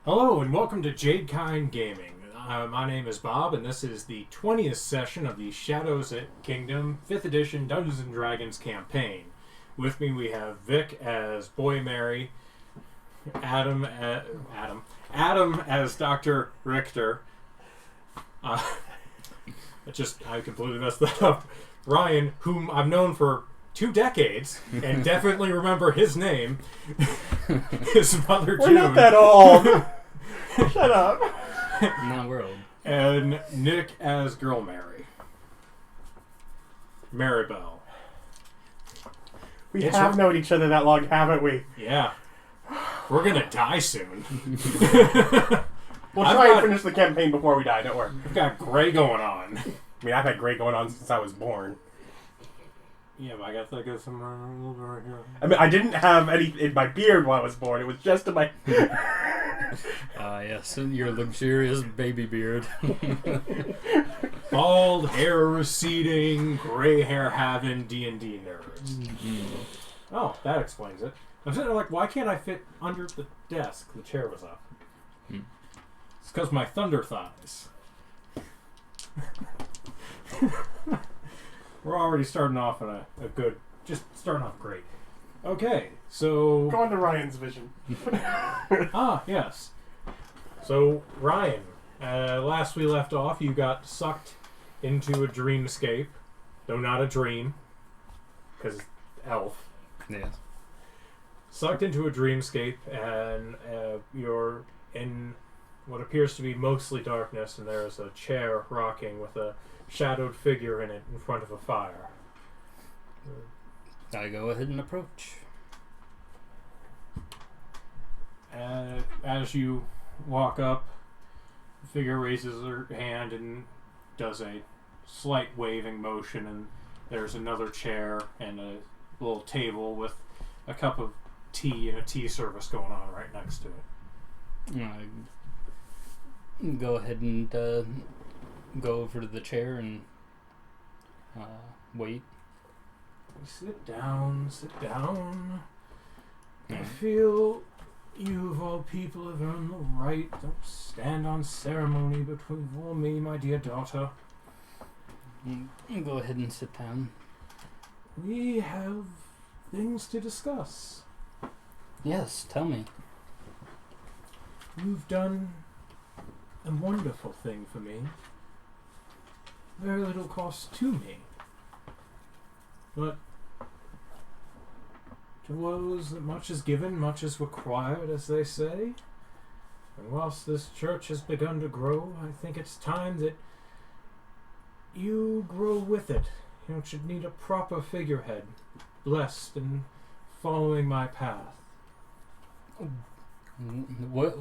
Hello and welcome to Jadekine Gaming. My name is Bob and this is the 20th session of the Shadows at Kingdom 5th edition Dungeons & Dragons campaign. With me we have Vic as Boy Mary, Adam as Dr. Richter. I completely messed that up. Ryan, whom I've known for 2 decades and definitely remember his name. His mother June. We're not that old. Shut up. No, we're old. And Nick as Girl Mary. Maribel. We have known each other that long, haven't we? Yeah. We're gonna die soon. We'll try and finish the campaign before we die, don't worry. We've got gray going on. I mean, I've had gray going on since I was born. Yeah, but I gotta think of some right here. I mean, I didn't have any in my beard while I was born. It was just in my... Yes, your luxurious baby beard. Bald, hair receding, gray hair having D&D nerds. Mm-hmm. Oh, that explains it. I'm sitting there like, why can't I fit under the desk? The chair was up. It's because my thunder thighs. We're already starting off on a good, just starting off great. Okay, so... Go on to Ryan's vision. Yes. So, Ryan, last we left off, you got sucked into a dreamscape. Though not a dream, because elf. Yes. Sucked into a dreamscape, and you're in what appears to be mostly darkness, and there's a chair rocking with a shadowed figure in it in front of a fire. I go ahead and approach. As you walk up, the figure raises her hand and does a slight waving motion, and there's another chair and a little table with a cup of tea and a tea service going on right next to it. I go ahead and go over to the chair and wait. Sit down. I feel you, of all people, have earned the right. Don't stand on ceremony before me, my dear daughter. Go ahead and sit down. We have things to discuss. Yes, tell me. You've done a wonderful thing for me. Very little cost to me. But to those that much is given, much is required, as they say. And whilst this church has begun to grow, I think it's time that you grow with it. You should need a proper figurehead, blessed and following my path. What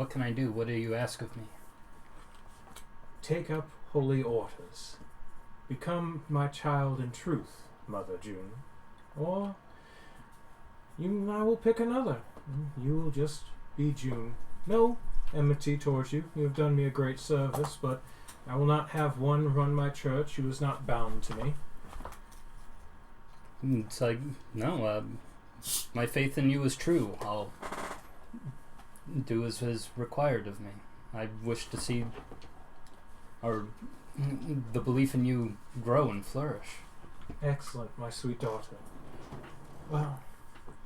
can I do? What do you ask of me? Take up holy orders. Become my child in truth, Mother June. Or I will pick another. You will just be June. No enmity towards you. You have done me a great service, but I will not have one run my church who is not bound to me. It's like, no, my faith in you is true. I'll do as is required of me. I wish to see the belief in you grow and flourish. Excellent, my sweet daughter. Well,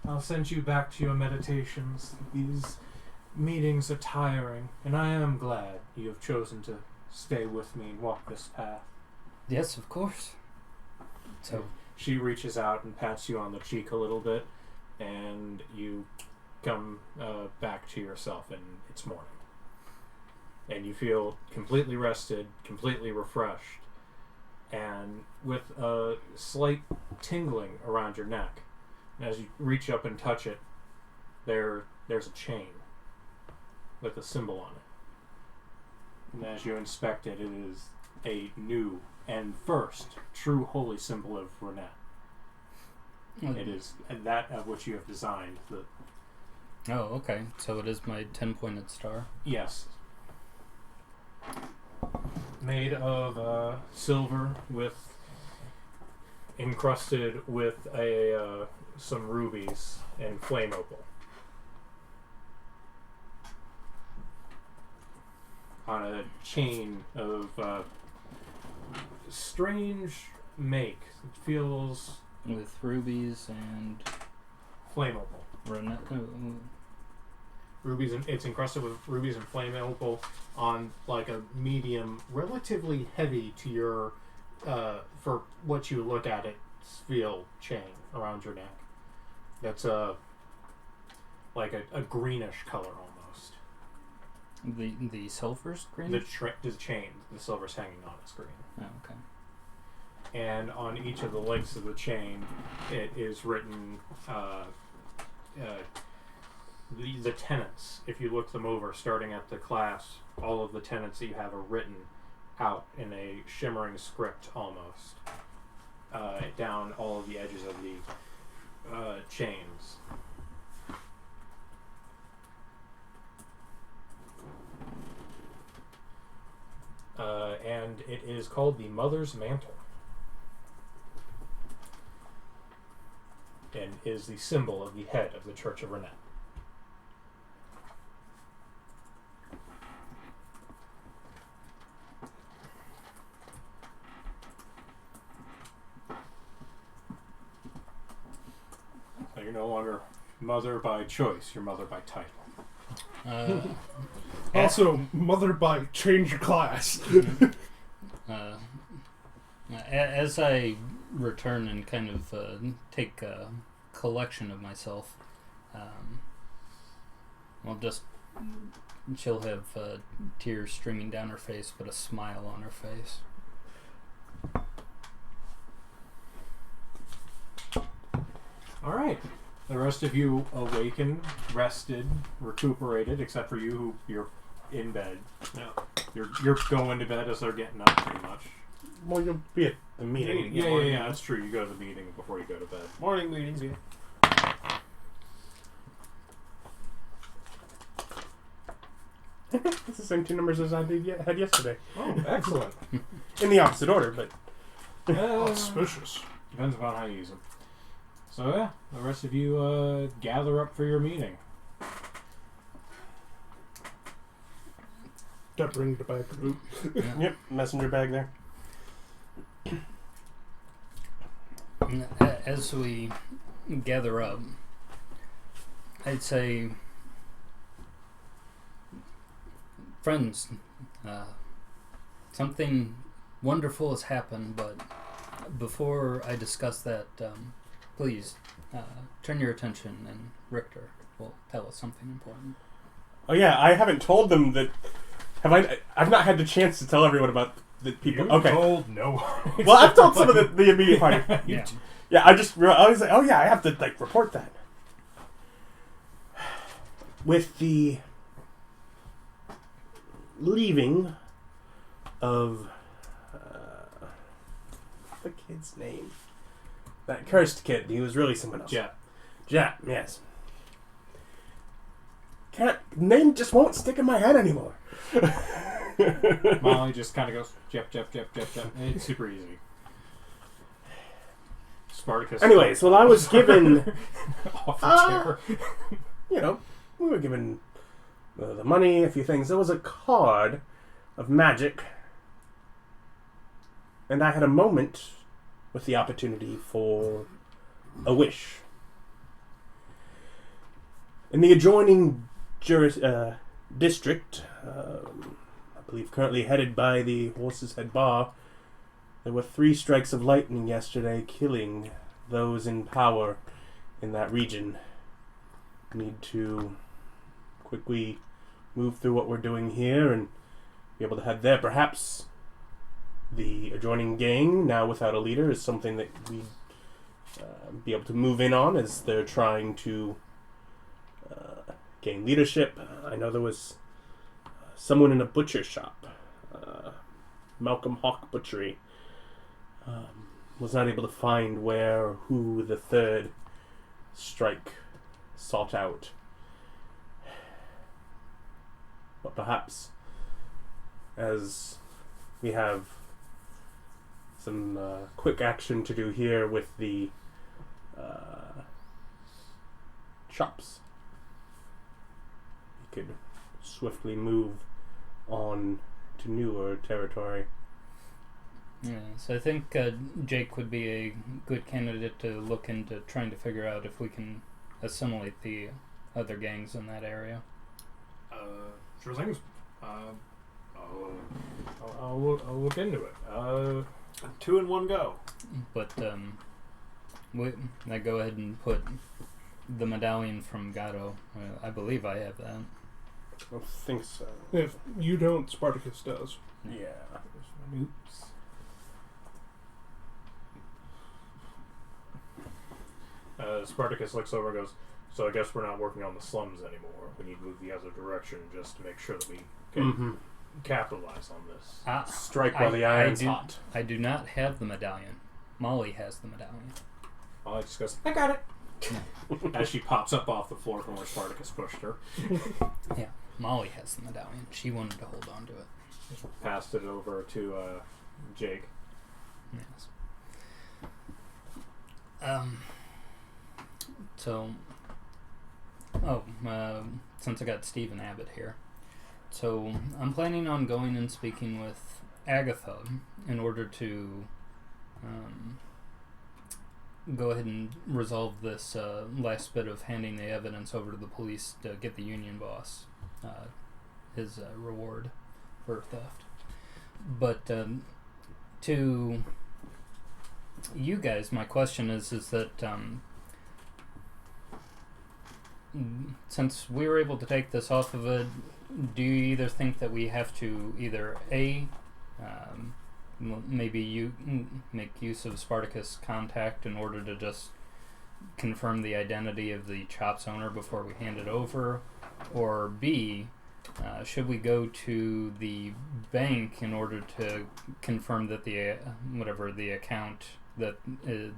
I'll send you back to your meditations. These meetings are tiring, and I am glad you have chosen to stay with me and walk this path. Yes, of course. So she reaches out and pats you on the cheek a little bit, and you come back to yourself, and it's morning. And you feel completely rested, completely refreshed, and with a slight tingling around your neck. And as you reach up and touch it, there's a chain with a symbol on it. And as you inspect it, it is a new and first true holy symbol of Ranet. It is that of which you have designed. Oh, okay. So it is my 10-pointed star. Yes. Made of silver with encrusted with some rubies and flame opal. on a chain of strange make. It feels with rubies and flammable. Ranet. Rubies, and it's encrusted with rubies and flammable on like a medium, relatively heavy to your, for what you look at it, feel chain around your neck. That's like a greenish color almost. The silver's green? The chain, the silver's hanging on its green. Oh, okay. And on each of the links of the chain, it is written the tenets. If you look them over, starting at the class, all of the tenets that you have are written out in a shimmering script almost, down all of the edges of the chains. And it is called the Mother's Mantle, and is the symbol of the head of the Church of Ranet. So you're no longer mother by choice, you're mother by title. Also, mother by change of class. As I return and kind of take a collection of myself, she'll have tears streaming down her face, but a smile on her face. All right. The rest of you awaken, rested, recuperated, except for you who you're in bed. No. You're going to bed as they're getting up, pretty much. Well, you'll be at the meeting. Yeah, that's true. You go to the meeting before you go to bed. Morning meetings, yeah. It's the same two numbers as I had yesterday. Oh, excellent. In the opposite order, but... Auspicious. Depends upon how you use them. So, yeah, the rest of you gather up for your meeting. Don't bring the bag. Yep, messenger bag there. As we gather up, I'd say, friends, something wonderful has happened, but before I discuss that, please turn your attention, and Richter will tell us something important. Oh yeah, I haven't told them that. I've not had the chance to tell everyone about the people. You told no one. Well, I've told some of the immediate party. Yeah. Yeah, I was like, oh yeah, I have to report that. With the leaving of the kid's name, that cursed kid, he was really someone else. Jet, yes. Name just won't stick in my head anymore. Molly just kind of goes, Jep. It's super easy. Spartacus. Anyways, well, I was given... off the chair. We were given the money, a few things. There was a card of magic. And I had a moment with the opportunity for a wish. In the adjoining district, I believe currently headed by the Horse's Head Bar, there were 3 strikes of lightning yesterday, killing those in power in that region. Need to quickly move through what we're doing here and be able to head there. Perhaps the adjoining gang, now without a leader, is something that we'd be able to move in on as they're trying to gain leadership. I know there was someone in a butcher shop, Malcolm Hawk Butchery, was not able to find where or who the 3rd strike sought out. But perhaps, as we have some quick action to do here with the shops, we could swiftly move on to newer territory. Yeah, so I think Jake would be a good candidate to look into trying to figure out if we can assimilate the other gangs in that area. Sure things. I'll look into it. 2 in 1 go. But I go ahead and put the medallion from Gatto. I believe I have that. I think so. If you don't, Spartacus does. Yeah. Oops. Spartacus looks over and goes, so I guess we're not working on the slums anymore. We need to move the other direction just to make sure that we can capitalize on this. Strike while the iron's hot. I do not have the medallion. Molly has the medallion. Molly just goes, I got it! As she pops up off the floor from where Spartacus pushed her. Yeah, Molly has the medallion. She wanted to hold on to it. Passed it over to Jake. Yes. Since I got Stephen Abbott here, so I'm planning on going and speaking with Agatha in order to go ahead and resolve this last bit of handing the evidence over to the police to get the union boss his reward for theft. But to you guys, my question is that since we were able to take this off of it, do you either think that we have to either maybe you make use of Spartacus' contact in order to just confirm the identity of the Chops owner before we hand it over, or B, should we go to the bank in order to confirm that the the account that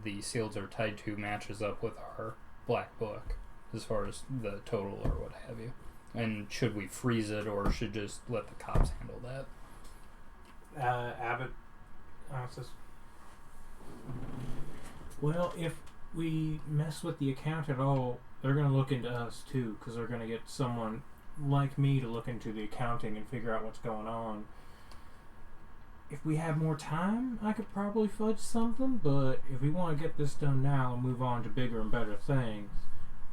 the seals are tied to matches up with our black book as far as the total or what have you? And should we freeze it or should just let the cops handle that? Abbott says, well, if we mess with the account at all, they're going to look into us too, because they're going to get someone like me to look into the accounting and figure out what's going on. If we had more time, I could probably fudge something, but if we want to get this done now and move on to bigger and better things,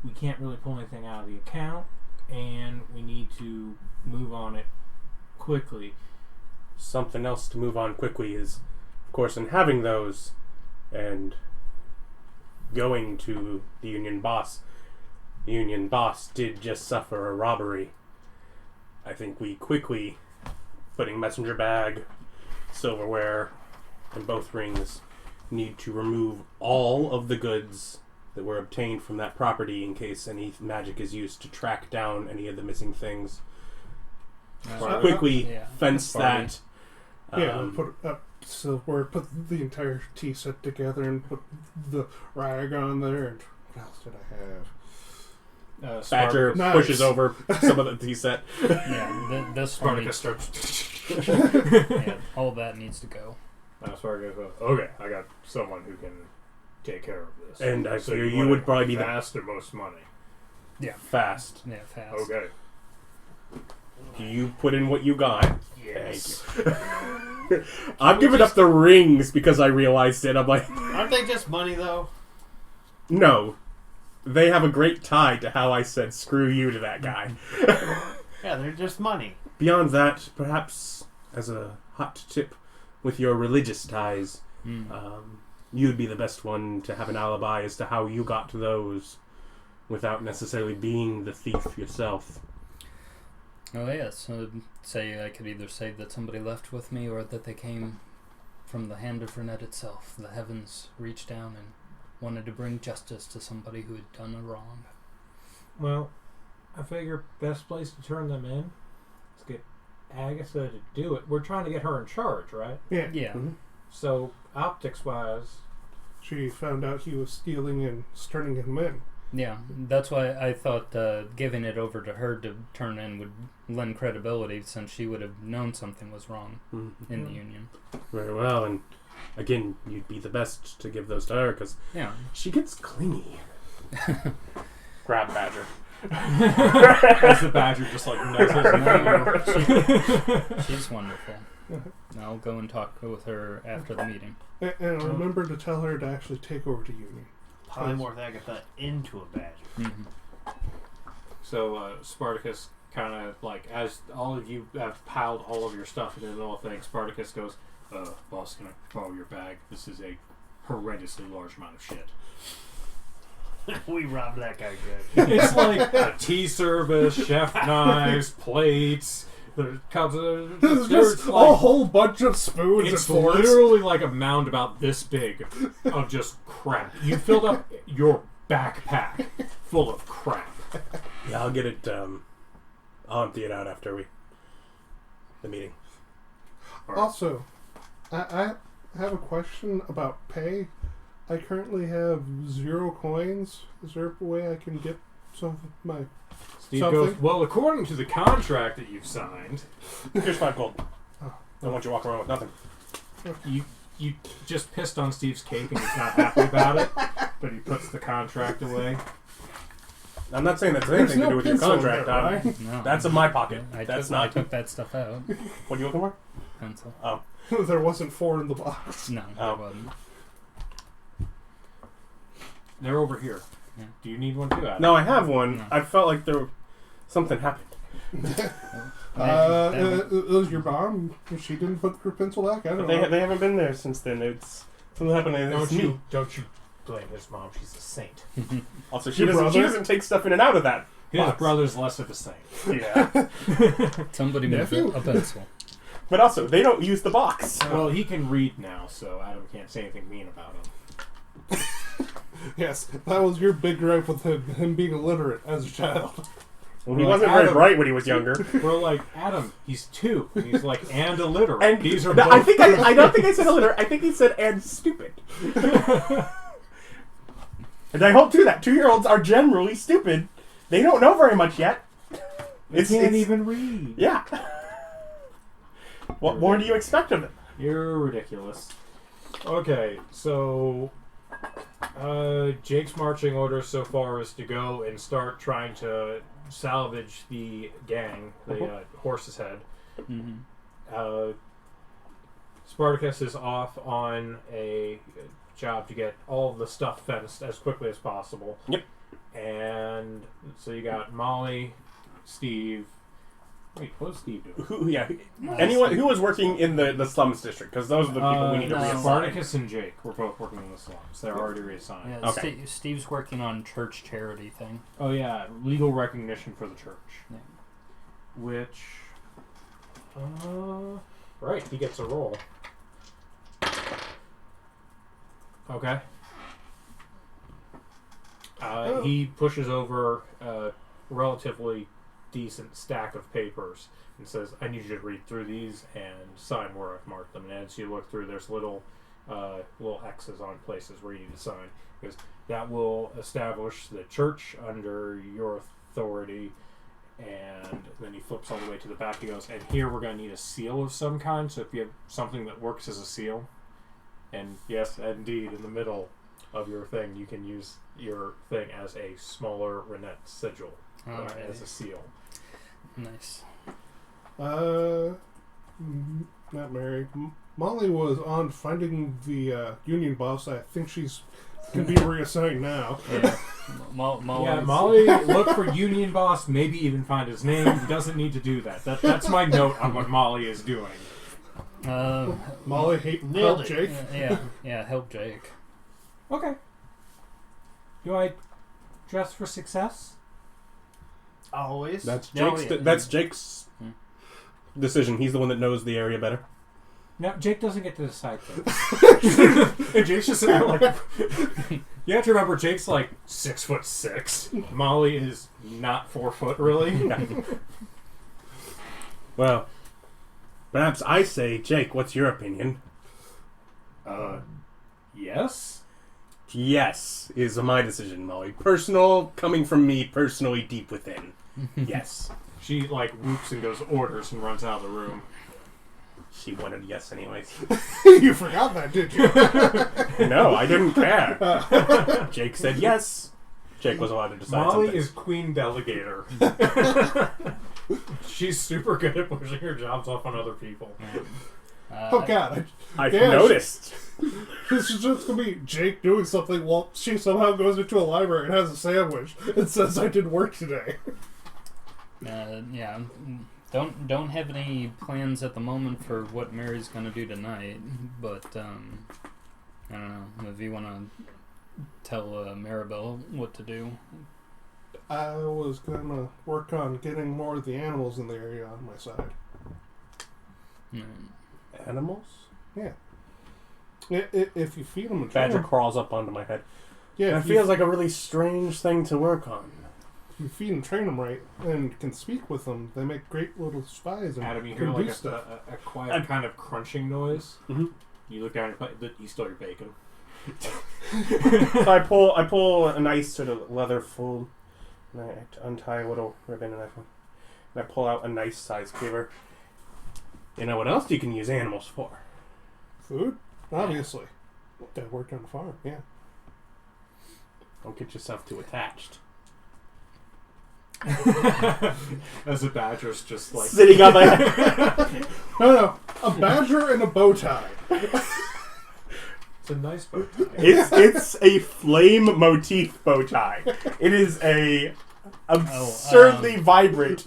we can't really pull anything out of the account, and we need to move on it quickly. Something else to move on quickly is, of course, in having those and going to the union boss. The union boss did just suffer a robbery. I think we quickly, putting messenger bag, silverware, and both rings, need to remove all of the goods that were obtained from that property in case any magic is used to track down any of the missing things. Quickly fence that. Put silverware, put the entire tea set together, and put the rag on there. And what else did I have? Badger pushes over some of the tea set. Yeah, this Spartacus starts. Yeah, all that needs to go. Spartacus goes, okay, I got someone who can take care of this. And I figure you would probably be fast or most money. Yeah, fast. Yeah, fast. Okay. You put in what you got. Yes. Thank you. I'm giving up the rings because I realized it. I'm like, aren't they just money though? No. They have a great tie to how I said screw you to that guy. Yeah, they're just money. Beyond that, perhaps as a hot tip with your religious ties, you'd be the best one to have an alibi as to how you got to those without necessarily being the thief yourself. Oh yes, I could either say that somebody left with me or that they came from the hand of Ranet itself. The heavens reached down and wanted to bring justice to somebody who had done a wrong. Well, I figure best place to turn them in is get Agatha to do it. We're trying to get her in charge, right? Yeah. Yeah. Mm-hmm. So, optics-wise... She found out he was stealing and turning him in. Yeah, that's why I thought giving it over to her to turn in would lend credibility, since she would have known something was wrong in the union. Very well, and again, you'd be the best to give those to her, because she gets clingy. Grab Badger. As the badger just like She's wonderful. I'll go and talk with her after the meeting. And remember to tell her to actually take over to Union. Polymorph Agatha into a badger. Mm-hmm. So Spartacus kind of like, as all of you have piled all of your stuff into the little thing, Spartacus goes, boss, can I borrow your bag? This is a horrendously large amount of shit. We robbed that guy good. It's like a tea service, chef knives, plates, there's cups. There's just a whole bunch of spoons and It's forks. literally like a mound about this big of just crap. You filled up your backpack full of crap. Yeah, I'll get it. I'll empty it out after the meeting. Right. Also, I have a question about pay. I currently have 0 coins. Is there a way I can get some of my Steve something? goes, well, according to the contract that you've signed, Here's 5 gold. Oh. I want you to walk around with nothing. you just pissed on Steve's cake and he's not happy about it, but he puts the contract away. I'm not saying that's There's anything to no do with your pencil in contract. there, right? No, That's in my pocket. I That's took, I not. took that stuff out. What are you looking for? Pencil. Oh. There wasn't 4 in the box. No, Oh. there wasn't. They're over here. Yeah. Do you need one too, Adam? No, I have one. No. I felt like something happened. It was your mom. She didn't put her pencil back. I don't know. They haven't been there since then. It's something happened. And it's me. Don't you blame his mom. She's a saint. Also, Your she brother? doesn't take stuff in and out of that. His box. brother's less of a saint. Yeah. Somebody moved Nephew? a pencil. But also, they don't use the box. Well, he can read now, so Adam can't say anything mean about him. Yes, that was your big gripe with him being illiterate as a child. Well, he Like, wasn't very Adam- bright when he was younger. We're like, Adam, he's 2. And he's like, and illiterate. And these are no, both. I don't think I said illiterate. I think he said and stupid. And I hold to that. 2-year-olds are generally stupid. They don't know very much yet. They can't even read. Yeah. What more do you expect of them? You're ridiculous. Okay, so Jake's marching order so far is to go and start trying to salvage the gang, the horse's head. Mm-hmm. Spartacus is off on a job to get all of the stuff fenced as quickly as possible. Yep. And so you got Molly, Steve. Wait, what does Steve do? Anyone who was working in the slums district, because those are the people we need to no. reassign. Spartacus and Jake were both working in the slums. They're already reassigned. Yeah, Okay. Steve's working on church charity thing. Oh yeah, legal recognition for the church. Yeah. Which, right, he gets a roll. Okay. He pushes over a relatively decent stack of papers and says, I need you to read through these and sign where I've marked them. And as you look through, there's little X's on places where you need to sign. Because that will establish the church under your authority. And then he flips all the way to the back. He goes, and here we're going to need a seal of some kind. So if you have something that works as a seal, and yes, indeed, in the middle of your thing, you can use your thing as a smaller Ranet sigil, as a seal. Nice. Not Mary. Molly was on finding the union boss. I think she's can be reassigned now. Yeah. Molly's- Yeah, Molly, look for Union Boss, maybe even find his name. He doesn't need to do that. That's my note on what Molly is doing. Molly Nailed help it. Jake. Yeah, help Jake. Okay. Do I dress for success? Always. That's No, Jake's. yeah. That's Jake's decision. He's the one that knows the area better. No, Jake doesn't get to decide things. And Jake's just sitting there like... You have to remember, Jake's like 6'6". Molly is not 4 foot, really. Well, perhaps I say, Jake, what's your opinion? Yes? Yes, is my decision, Molly. Personal, coming from me, personally deep within. Yes. She, like, whoops and goes orders and runs out of the room. She wanted yes anyways. You forgot that, did you? No, I didn't care. Jake said yes. Jake was allowed to decide Molly something. is queen delegator. She's super good at pushing her jobs off on other people. Oh God! I've noticed. This is just gonna be Jake doing something while she somehow goes into a library and has a sandwich and says, "I did work today." Yeah. Don't have any plans at the moment for what Mary's gonna do tonight, but I don't know if you want to tell Maribel what to do. I was gonna work on getting more of the animals in the area on my side. Animals? Yeah. If you feed them a train, Badger crawls up onto my head. yeah, That feels like a really strange thing to work on. if you feed and train them right and can speak with them, they make great little spies and Adam, you can hear do like stuff. a quiet kind of crunching noise. Mm-hmm. You look down and you stole your bacon. So I pull a nice sort of leather fold, and I untie a little ribbon, and I pull out a nice size cleaver. You know what else you can use animals for? Food, obviously. Dad worked on the farm. Yeah. Don't get yourself too attached. As a badger's just like Sitting on my head. No, a badger and a bow tie. It's a nice bow tie. It's a flame motif bow tie. It is a absurdly vibrant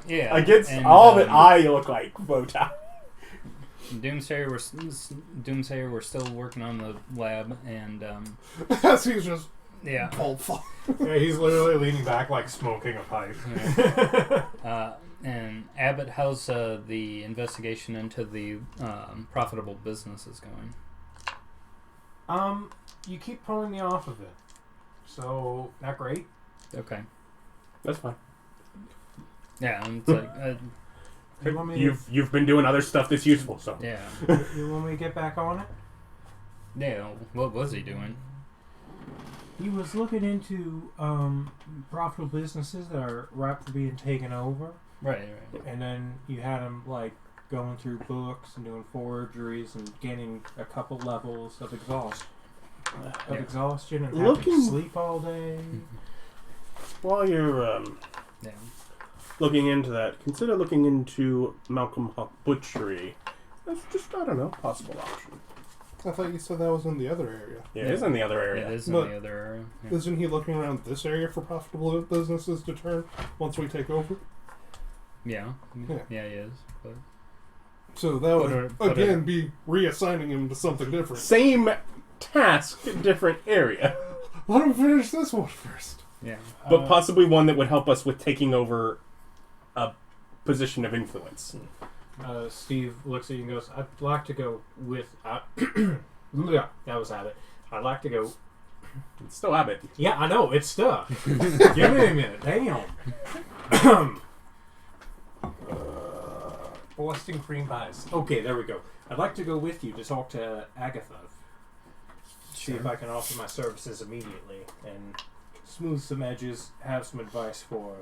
Yeah. against and, all that I look like bow tie. Doomsayer, we're still working on the lab, and As he's just yeah. cold fall. Yeah, he's literally leaning back like smoking a pipe. And Abbott, how's the investigation into the profitable businesses going? You keep pulling me off of it. So, not great. Okay. That's fine. Yeah, and it's like You want me You've been doing other stuff that's useful, so yeah. you want me to get back on it? Yeah, what was he doing? He was looking into profitable businesses that are ripe for being taken over. Right. And then you had him like going through books and doing forgeries and gaining a couple levels of exhaustion and having to sleep all day. while you're looking into that, consider looking into Malcolm Huck Butchery. That's just, I don't know, possible option. I thought you said that was in the other area. Yeah, it is in the other area. It is in But the other area. Yeah. Isn't he looking around this area for profitable businesses to turn once we take over? Yeah, Yeah. he is. But So that would Put again be reassigning him to something different. Same task, different area. Let him finish this one first. yeah, But possibly one that would help us with taking over a position of influence. Steve looks at you and goes, I'd like to go with... yeah, that was Abbott. I'd like to go... It's still Abbott. Yeah, I know, it's stuff. Give me a minute. Damn. Boston cream pies. Okay, there we go. I'd like to go with you to talk to Agatha. See if I can offer my services immediately and smooth some edges, have some advice for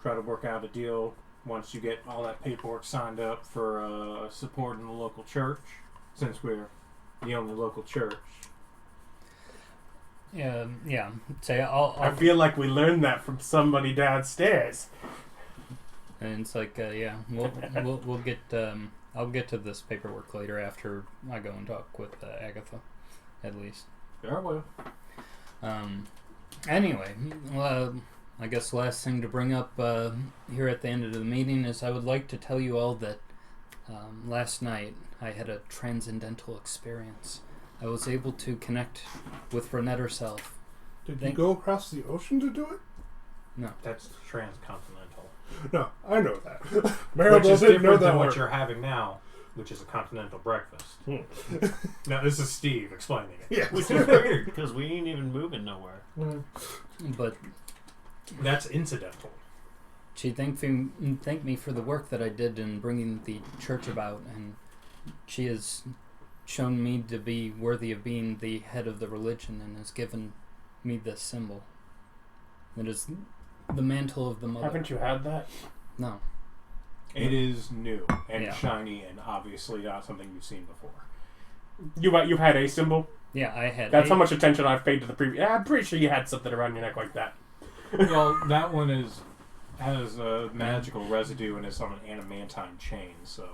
try to work out a deal once you get all that paperwork signed up for supporting the local church, since we're the only local church. yeah. Say I feel like we learned that from somebody downstairs. and it's like we'll get I'll get to this paperwork later after I go and talk with Agatha, at least. Very well. Anyway, I guess the last thing to bring up here at the end of the meeting is I would like to tell you all that last night I had a transcendental experience. I was able to connect with Ranet herself. Did you go across the ocean to do it? No. That's transcontinental. No, I know that. Which Maribel is didn't know different that than what word. you're having now, which is a continental breakfast. Now, this is Steve explaining it. Yeah. Which is weird, because we ain't even moving nowhere. But That's incidental. she thanked me for the work that I did in bringing the church about, and she has shown me to be worthy of being the head of the religion and has given me this symbol. It is the mantle of the mother. Haven't you had that? No. It is new and Yeah. shiny and obviously not something you've seen before. You've had a symbol? Yeah, I had. That's how much attention I've paid to the previous. Yeah, I'm pretty sure you had something around your neck like that. Well, that one has a magical residue and is on an adamantine chain, so...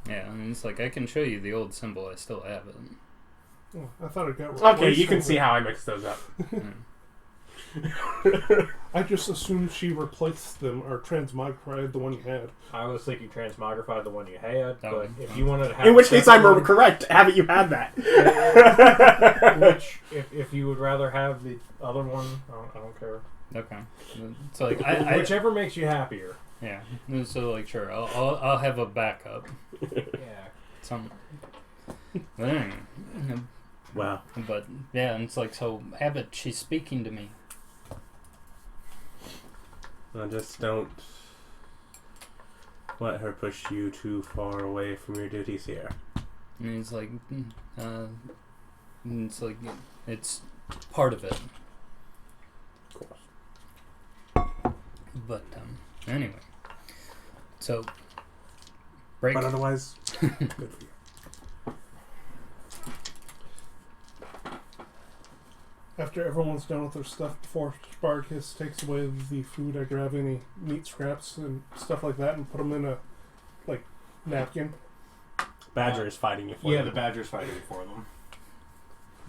Yeah, and it's like, I can show you the old symbol. I still have it. Oh, I thought it got Okay, you can see how I mixed those up. I just assumed she replaced them or transmogrified the one you had. I was thinking transmogrified the one you had, Oh. but if you wanted to have... In which case I'm one, correct. Haven't you had that? which, if you would rather have the other one, I don't care. Okay. So like, Whichever makes you happier. yeah. So like, sure, I'll have a backup. Yeah. Some. But anyway. Wow. But yeah, and it's like, so Abbott, she's speaking to me. I just don't let her push you too far away from your duties here. And he's like, and it's like, it's part of it. Of course. But anyway, so break. But otherwise, good for you. After everyone's done with their stuff, before Spartacus takes away the food, I grab any meat scraps and stuff like that and put them in a, napkin. Badger is fighting you for Yeah, you. the badger's fighting for them.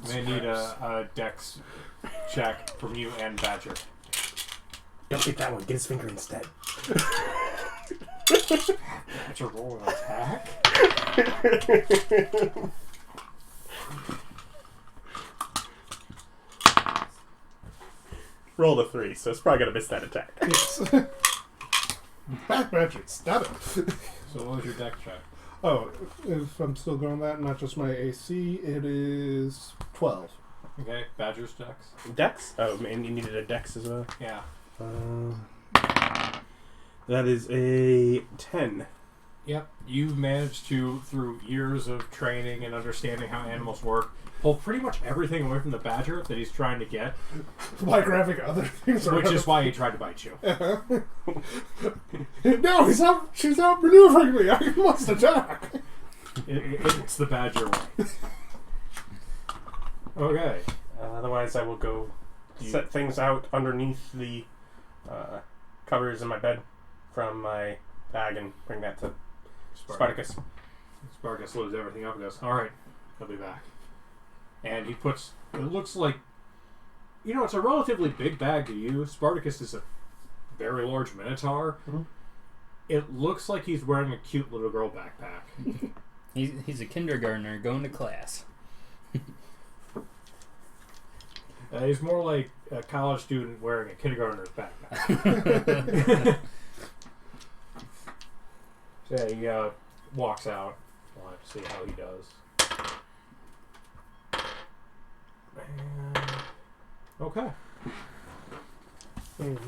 They need a dex check from you and Badger. Don't get that one. Get his finger instead. Badger roll an attack? Roll a 3, so it's probably going to miss that attack. Yes. Back magic, stab it. So what was your dex check? Oh, if I'm still going that, not just my AC, it is 12. Okay, Badger's dex. Dex? Oh, man, you needed a dex as well. Yeah. That is a 10. Yep. You've managed to, through years of training and understanding how animals work, pull pretty much everything away from the badger that he's trying to get. By grabbing other things around. Which is why he tried to bite you. No, she's out maneuvering me. I must attack. It's the badger way. Okay. Otherwise, I will go set things out underneath the covers in my bed from my bag and bring that to Spartacus. Spartacus loads everything up and goes, alright, I'll be back. And he puts, it looks like, it's a relatively big bag to you. Spartacus is a very large minotaur. Mm-hmm. It looks like he's wearing a cute little girl backpack. He's a kindergartner going to class. He's more like a college student wearing a kindergartner's backpack. So he walks out. We'll have to see how he does. Okay. And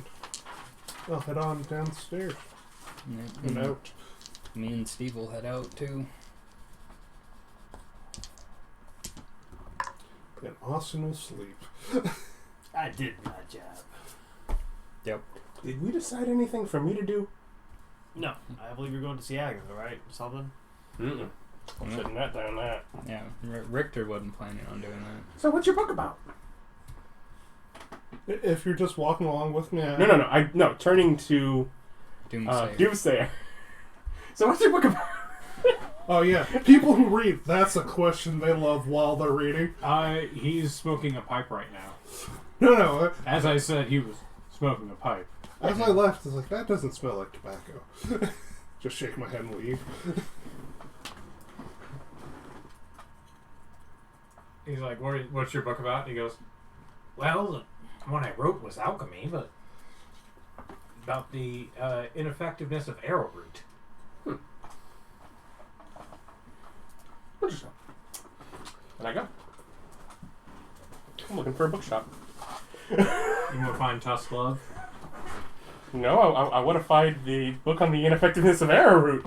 I'll head on downstairs and out. Me and Steve will head out too. And Austin will sleep. I did my job. Yep. Did we decide anything for me to do? No, I believe you're going to see Agatha, right? Something? Mm-mm. I'm sitting that down that. Yeah, Richter wasn't planning on doing that. So what's your book about? If you're just walking along with me... No, turning to Doomsayer. Doomsayer. So what's your book about? Oh, yeah. People who read, that's a question they love while they're reading. He's smoking a pipe right now. No. As I said, he was smoking a pipe. As I left, I was like, that doesn't smell like tobacco. Just shake my head and leave. He's like, what's your book about? And he goes, well, the one I wrote was alchemy, but about the ineffectiveness of arrowroot. Interesting. And I go. I'm looking for a bookshop. You want to find Tusk Love? No, I want to find the book on the ineffectiveness of arrowroot.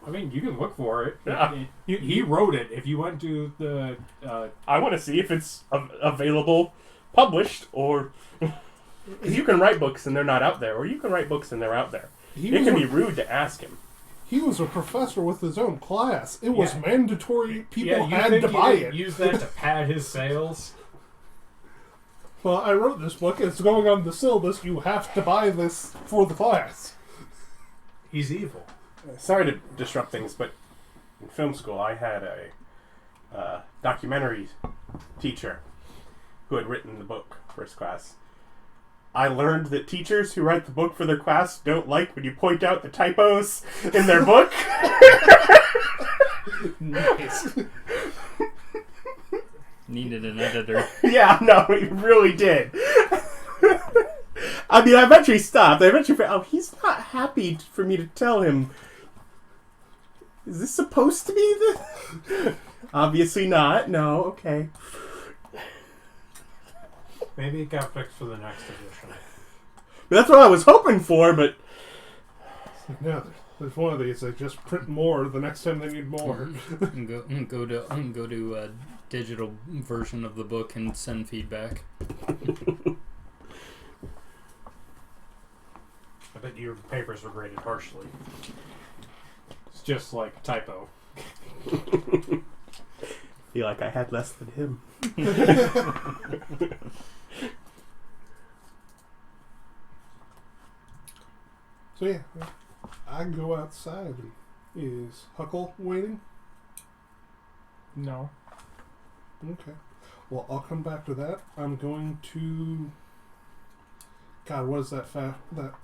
I mean, you can look for it. Yeah. He wrote it. If you went to the... I want to see if it's available, published, or... You can write books and they're not out there, or you can write books and they're out there. It can be rude to ask him. He was a professor with his own class. It was mandatory. People you had think to he buy didn't it. use that to pad his sales? Well, I wrote this book. It's going on the syllabus. You have to buy this for the class. He's evil. Sorry to disrupt things, but in film school I had a documentary teacher who had written the book for his class. I learned that teachers who write the book for their class don't like when you point out the typos in their book. Nice. Needed an editor. Yeah, no, he really did. I mean, I eventually stopped. I eventually figured, he's not happy for me to tell him. Is this supposed to be the... Obviously not. No, okay. Maybe it got fixed for the next edition. But that's what I was hoping for, but... Yeah, there's one of these. They just print more the next time they need more. Go to a digital version of the book and send feedback. I bet your papers were graded harshly. It's just like a typo. Feel like I had less than him. So yeah, I go outside. Is Huckle waiting? No. Okay. Well, I'll come back to that. I'm going to... God, what is that that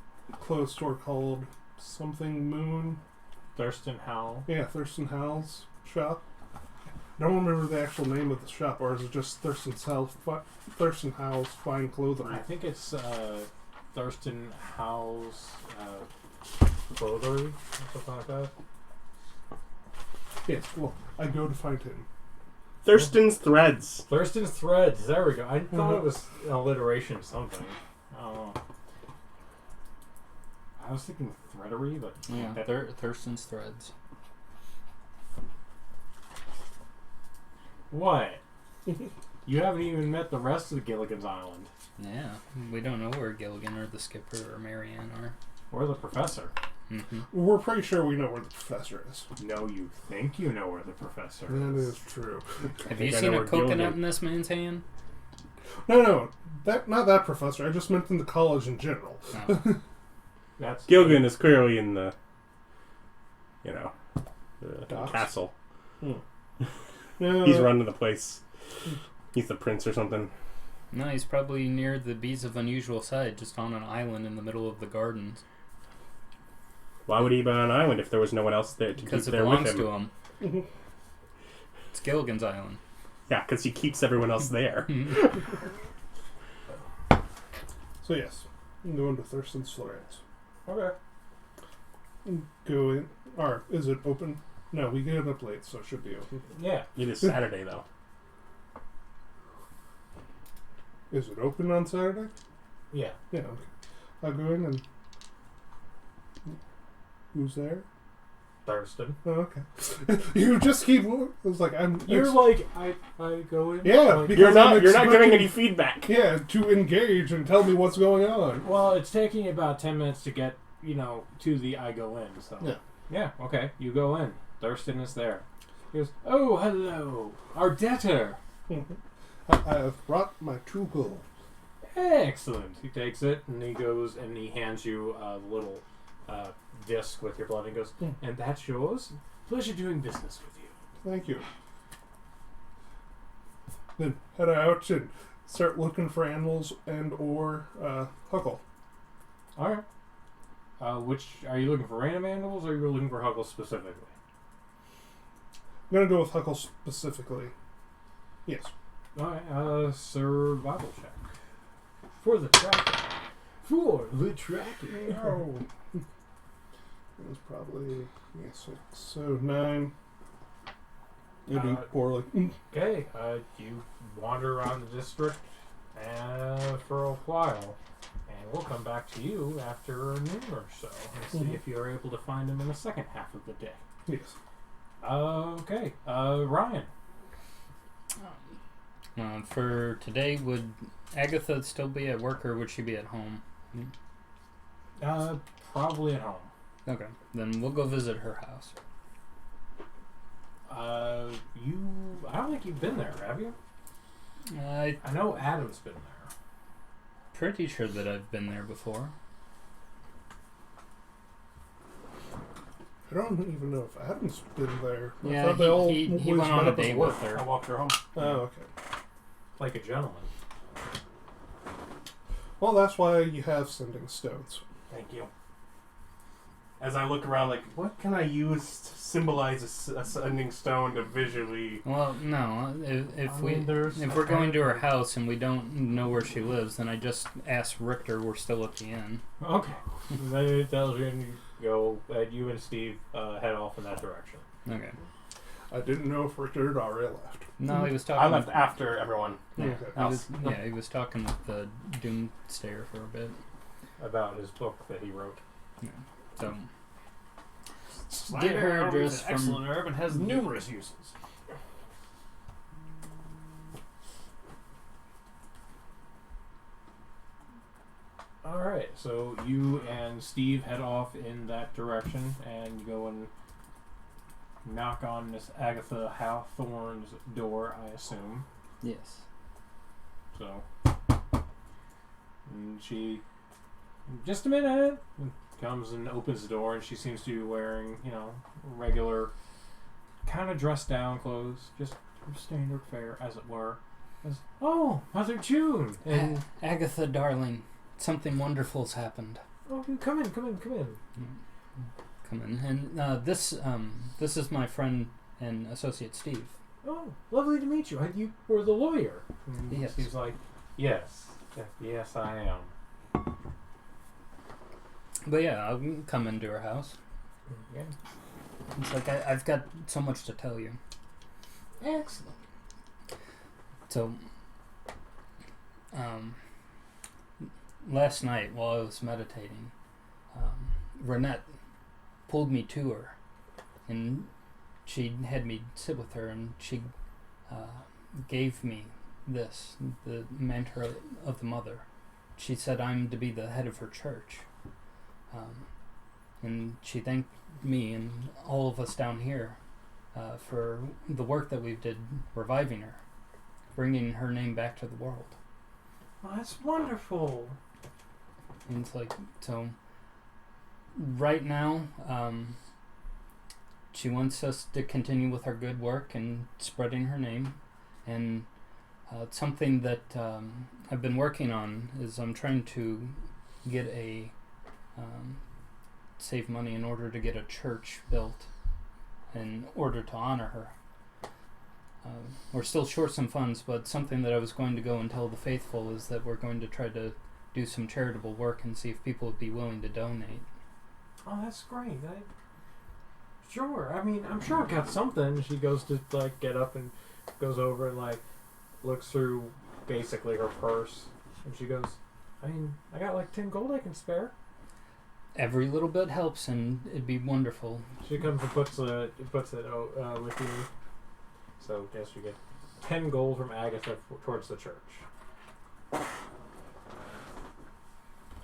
clothes store called? Something Moon? Thurston Howell. Yeah, Thurston Howell's shop. I don't remember the actual name of the shop, or is it just Thurston Howell's Fine Clothing? I think it's Thurston Howell's Clothery, or something like that. Yes, well, I go to find him. Thurston's Threads. Thurston's Threads. There we go. I thought it was an alliteration of something. Oh. I was thinking threadery, but Yeah, Thurston's Threads. What? You haven't even met the rest of Gilligan's Island. Yeah, we don't know where Gilligan or the Skipper or Marianne are. Or the professor. Mm-hmm. We're pretty sure we know where the professor is. No, you think you know where the professor That is. is true. Have you seen a coconut in this man's hand? No, not that professor. I just meant in the college in general. Oh. That's Gilligan is clearly in the, the Docks? castle. No, He's running the place. He's the prince or something. No, he's probably near the Beads of Unusual Side, just on an island in the middle of the gardens. Why would he be on an island if there was no one else there to keep Because it there with belongs him? to him. It's Gilligan's Island. Yeah, because he keeps everyone else there. So yes, I'm going to Thurston's Threads. okay. Go in. Or is it open? No, we get up late, so it should be open. Yeah. It is Saturday, though. Is it open on Saturday? Yeah. Yeah, okay. I'll go in and... Who's there? Thurston. Oh, okay. You just keep... It was like, You're like, I go in? Yeah, Like, because You're not I'm giving expecting- any feedback. Yeah, to engage and tell me what's going on. well, it's taking about 10 minutes to get, to the I go in, so. Yeah. Yeah, okay. You go in. Thurston is there. He goes, oh, hello. Our debtor. I have brought my 2 gold. Excellent. He takes it and he goes and he hands you a little disc with your blood and goes, and that's yours? Pleasure doing business with you. Thank you. Then head out and start looking for animals and or Huckle. Alright. Which, are you looking for random animals or are you looking for Huckle specifically? I'm going to go with Huckle specifically. Yes. Alright, survival check. For the tracking. For the tracking. Oh. It was probably 6. So 9. You do poorly. Okay, you wander around the district for a while, and we'll come back to you after noon or so and see if you're able to find him in the second half of the day. Yes. Okay, Ryan. For today, would Agatha still be at work or would she be at home? Probably at home. Okay, then we'll go visit her house. I don't think you've been there, have you? I know Adam's been there. Pretty sure that I've been there before. I don't even know if Adam's been there. I Yeah, thought they all he always went met on a up as date work. with her. I walked her home. Oh, okay. Like a gentleman. Well, that's why you have sending stones. Thank you. As I look around, like, what can I use to symbolize a sending stone to visually... Well, no. If we're going to her house and we don't know where she lives, then I just ask Richter. We're still at the inn. Okay. Then it tells you, and you go. You and Steve head off in that direction. Okay. I didn't know if Richter had already left. No, he was talking. I left after everyone. Yeah, Okay. he was talking with the Doomstayer for a bit. About his book that he wrote. Yeah. So Slider her herb address is an from- excellent herb and has numerous uses. Alright, so you and Steve head off in that direction and you go and knock on Miss Agatha Hawthorne's door, I assume. yes. So, and she, just a minute, comes and opens the door, and she seems to be wearing, regular, kind of dressed down clothes, just standard fare, as it were. Oh, Mother June! And Agatha, darling, something wonderful's happened. oh, come in. Come in, and this is my friend and associate Steve. Oh, lovely to meet you. You were the lawyer. And Yes. Steve's like, yes, I am. But yeah, I'll come into her house. Yeah. It's like I've got so much to tell you. Excellent. So, last night while I was meditating, Ranet pulled me to her, and she had me sit with her, and she gave me this, the mantra of the mother. She said I'm to be the head of her church, and she thanked me and all of us down here for the work that we did reviving her, bringing her name back to the world. Oh, that's wonderful. And it's like, so right now, she wants us to continue with our good work and spreading her name. And something that I've been working on is I'm trying to get save money in order to get a church built in order to honor her. We're still short some funds, but something that I was going to go and tell the faithful is that we're going to try to do some charitable work and see if people would be willing to donate. Oh, that's great. Sure. I mean, I'm sure I got something. She goes to get up and goes over and looks through basically her purse, and she goes, I mean, I got 10 gold I can spare. Every little bit helps, and it'd be wonderful. She comes and puts it with you. So yes, you get 10 gold from Agatha towards the church.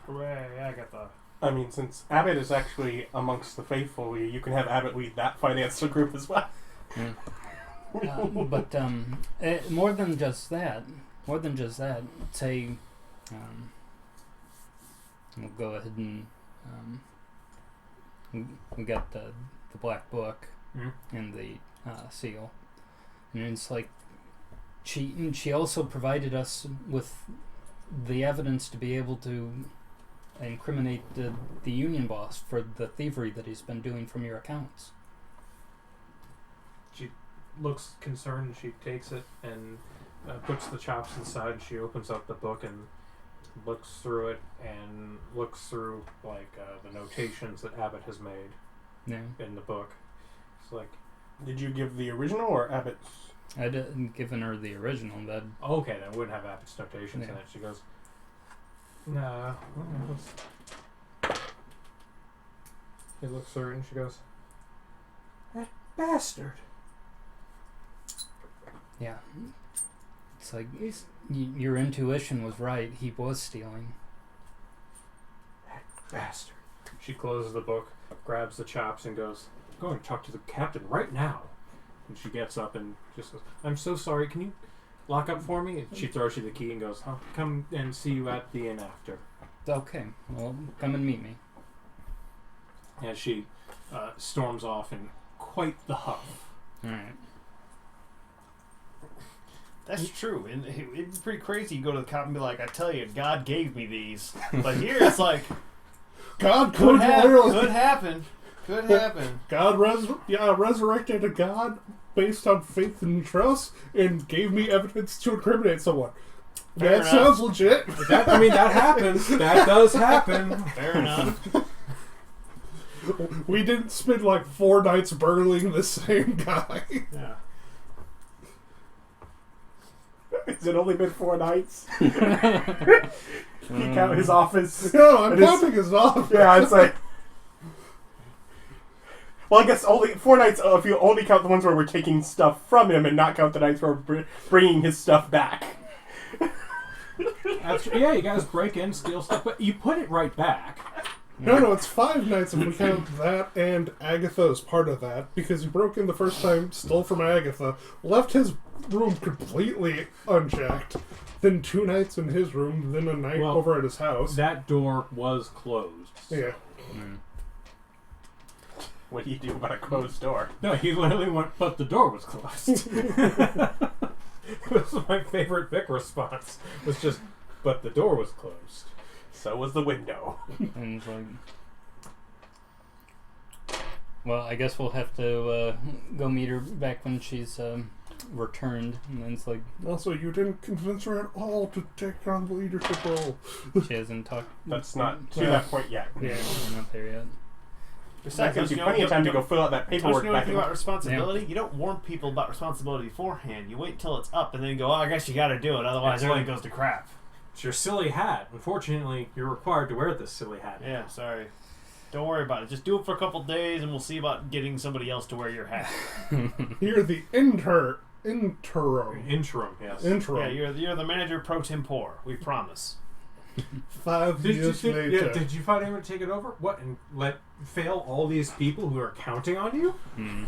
Hooray, Agatha. I mean, since Abbott is actually amongst the faithful, you can have Abbott lead that financial group as well. Yeah. But more than just that, say, we'll go ahead and we got the black book and the seal, and it's like she also provided us with the evidence to be able to incriminate the union boss for the thievery that he's been doing from your accounts. She looks concerned. She takes it and puts the chops inside. She opens up the book and looks through it and looks through the notations that Abbott has made in the book. It's like, did you give the original or Abbott's? I'd given her the original. That okay, then wouldn't have Abbott's notations in it. She goes, no. He looks through it and she goes, that bastard. Yeah. It's like your intuition was right. He was stealing. That bastard. She closes the book, grabs the chops and goes, "I'm going to talk to the captain right now." And she gets up and just goes, "I'm so sorry. Can you lock up for me?" And she throws you the key and goes, "I'll come and see you at the inn after." Okay, well, come and meet me. As she storms off in quite the huff. All right. That's true. And it's pretty crazy. You go to the cop and be like, "I tell you, God gave me these." But here it's like, God could literally happen. Could happen. God resurrected a God based on faith and trust and gave me evidence to incriminate someone. Fair That enough. sounds legit. That happens. That does happen. Fair enough. We didn't spend like 4 nights burgling the same guy. Yeah. Has it only been 4 nights? You count his office. No, I'm It is- counting his off. Yeah, it's like. Well, I guess only 4 nights if you only count the ones where we're taking stuff from him and not count the nights where we're bringing his stuff back. Yeah, you guys break in, steal stuff, but you put it right back. No, it's 5 nights if we count that and Agatha as part of that, because he broke in the first time, stole from Agatha, left his room completely unchecked, then 2 nights in his room, then a night over at his house. That door was closed. Yeah. What do you do about a closed door? No, he literally went, but the door was closed. This was my favorite Vic response. Was just, but the door was closed. So was the window. And it's like, well, I guess we'll have to go meet her back when she's returned. And then it's like, Also, you didn't convince her at all to take on the leadership role. she hasn't talked. That's not to that point yet. Yeah, we're not there yet. That gives you plenty of time to go fill out that Don't paperwork you know back anything in. about responsibility? You don't warn people about responsibility beforehand. You wait till it's up and then you go, "Oh, I guess you got to do it, otherwise It's everything like- goes to crap." It's your silly hat. Unfortunately, you're required to wear this silly hat. Yeah, sorry. Don't worry about it. Just do it for a couple days and we'll see about getting somebody else to wear your hat. You're the interim. Interim, yes. Interim. Yeah, you're the manager pro tempore. We promise. 5 years later. Did you find anyone to take it over? What, and fail all these people who are counting on you?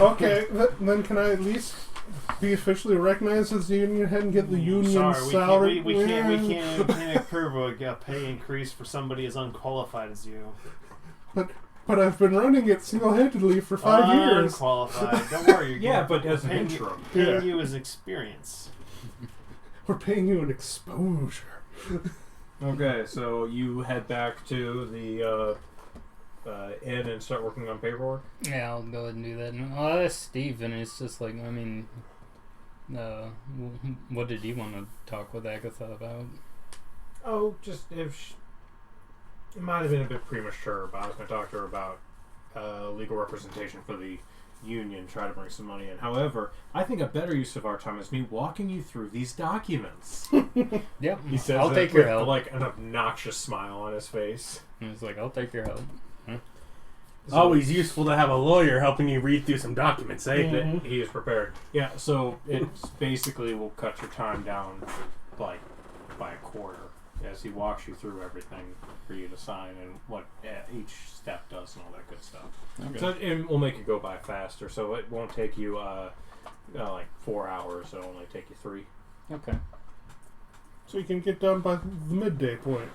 Okay, then can I at least be officially recognized as the union head and get the union Sorry, salary? we can't approve a pay increase for somebody as unqualified as you. But I've been running it single-handedly for 5 years. Unqualified. Don't worry. Yeah, but as an paying interim. paying you as experience. We're paying you an exposure. Okay, so you head back to the inn and start working on paperwork? Yeah, I'll go ahead and do that. And I'll ask Steve, and it's just like, I mean, what did you want to talk with Agatha about? Oh, just it might have been a bit premature, but I was going to talk to her about legal representation for the union, try to bring some money in. However, I think a better use of our time is me walking you through these documents. Yep, He says I'll that take your with, help. like an obnoxious smile on his face. And it's like, I'll take your help. So Always useful to have a lawyer helping you read through some documents, eh? that he is prepared. Yeah, so it's basically will cut your time down like by a quarter as he walks you through everything for you to sign and what each step does and all that good stuff. Okay. So it will make it go by faster. So it won't take you like 4 hours. It'll only take you 3. Okay. So you can get done by the midday point.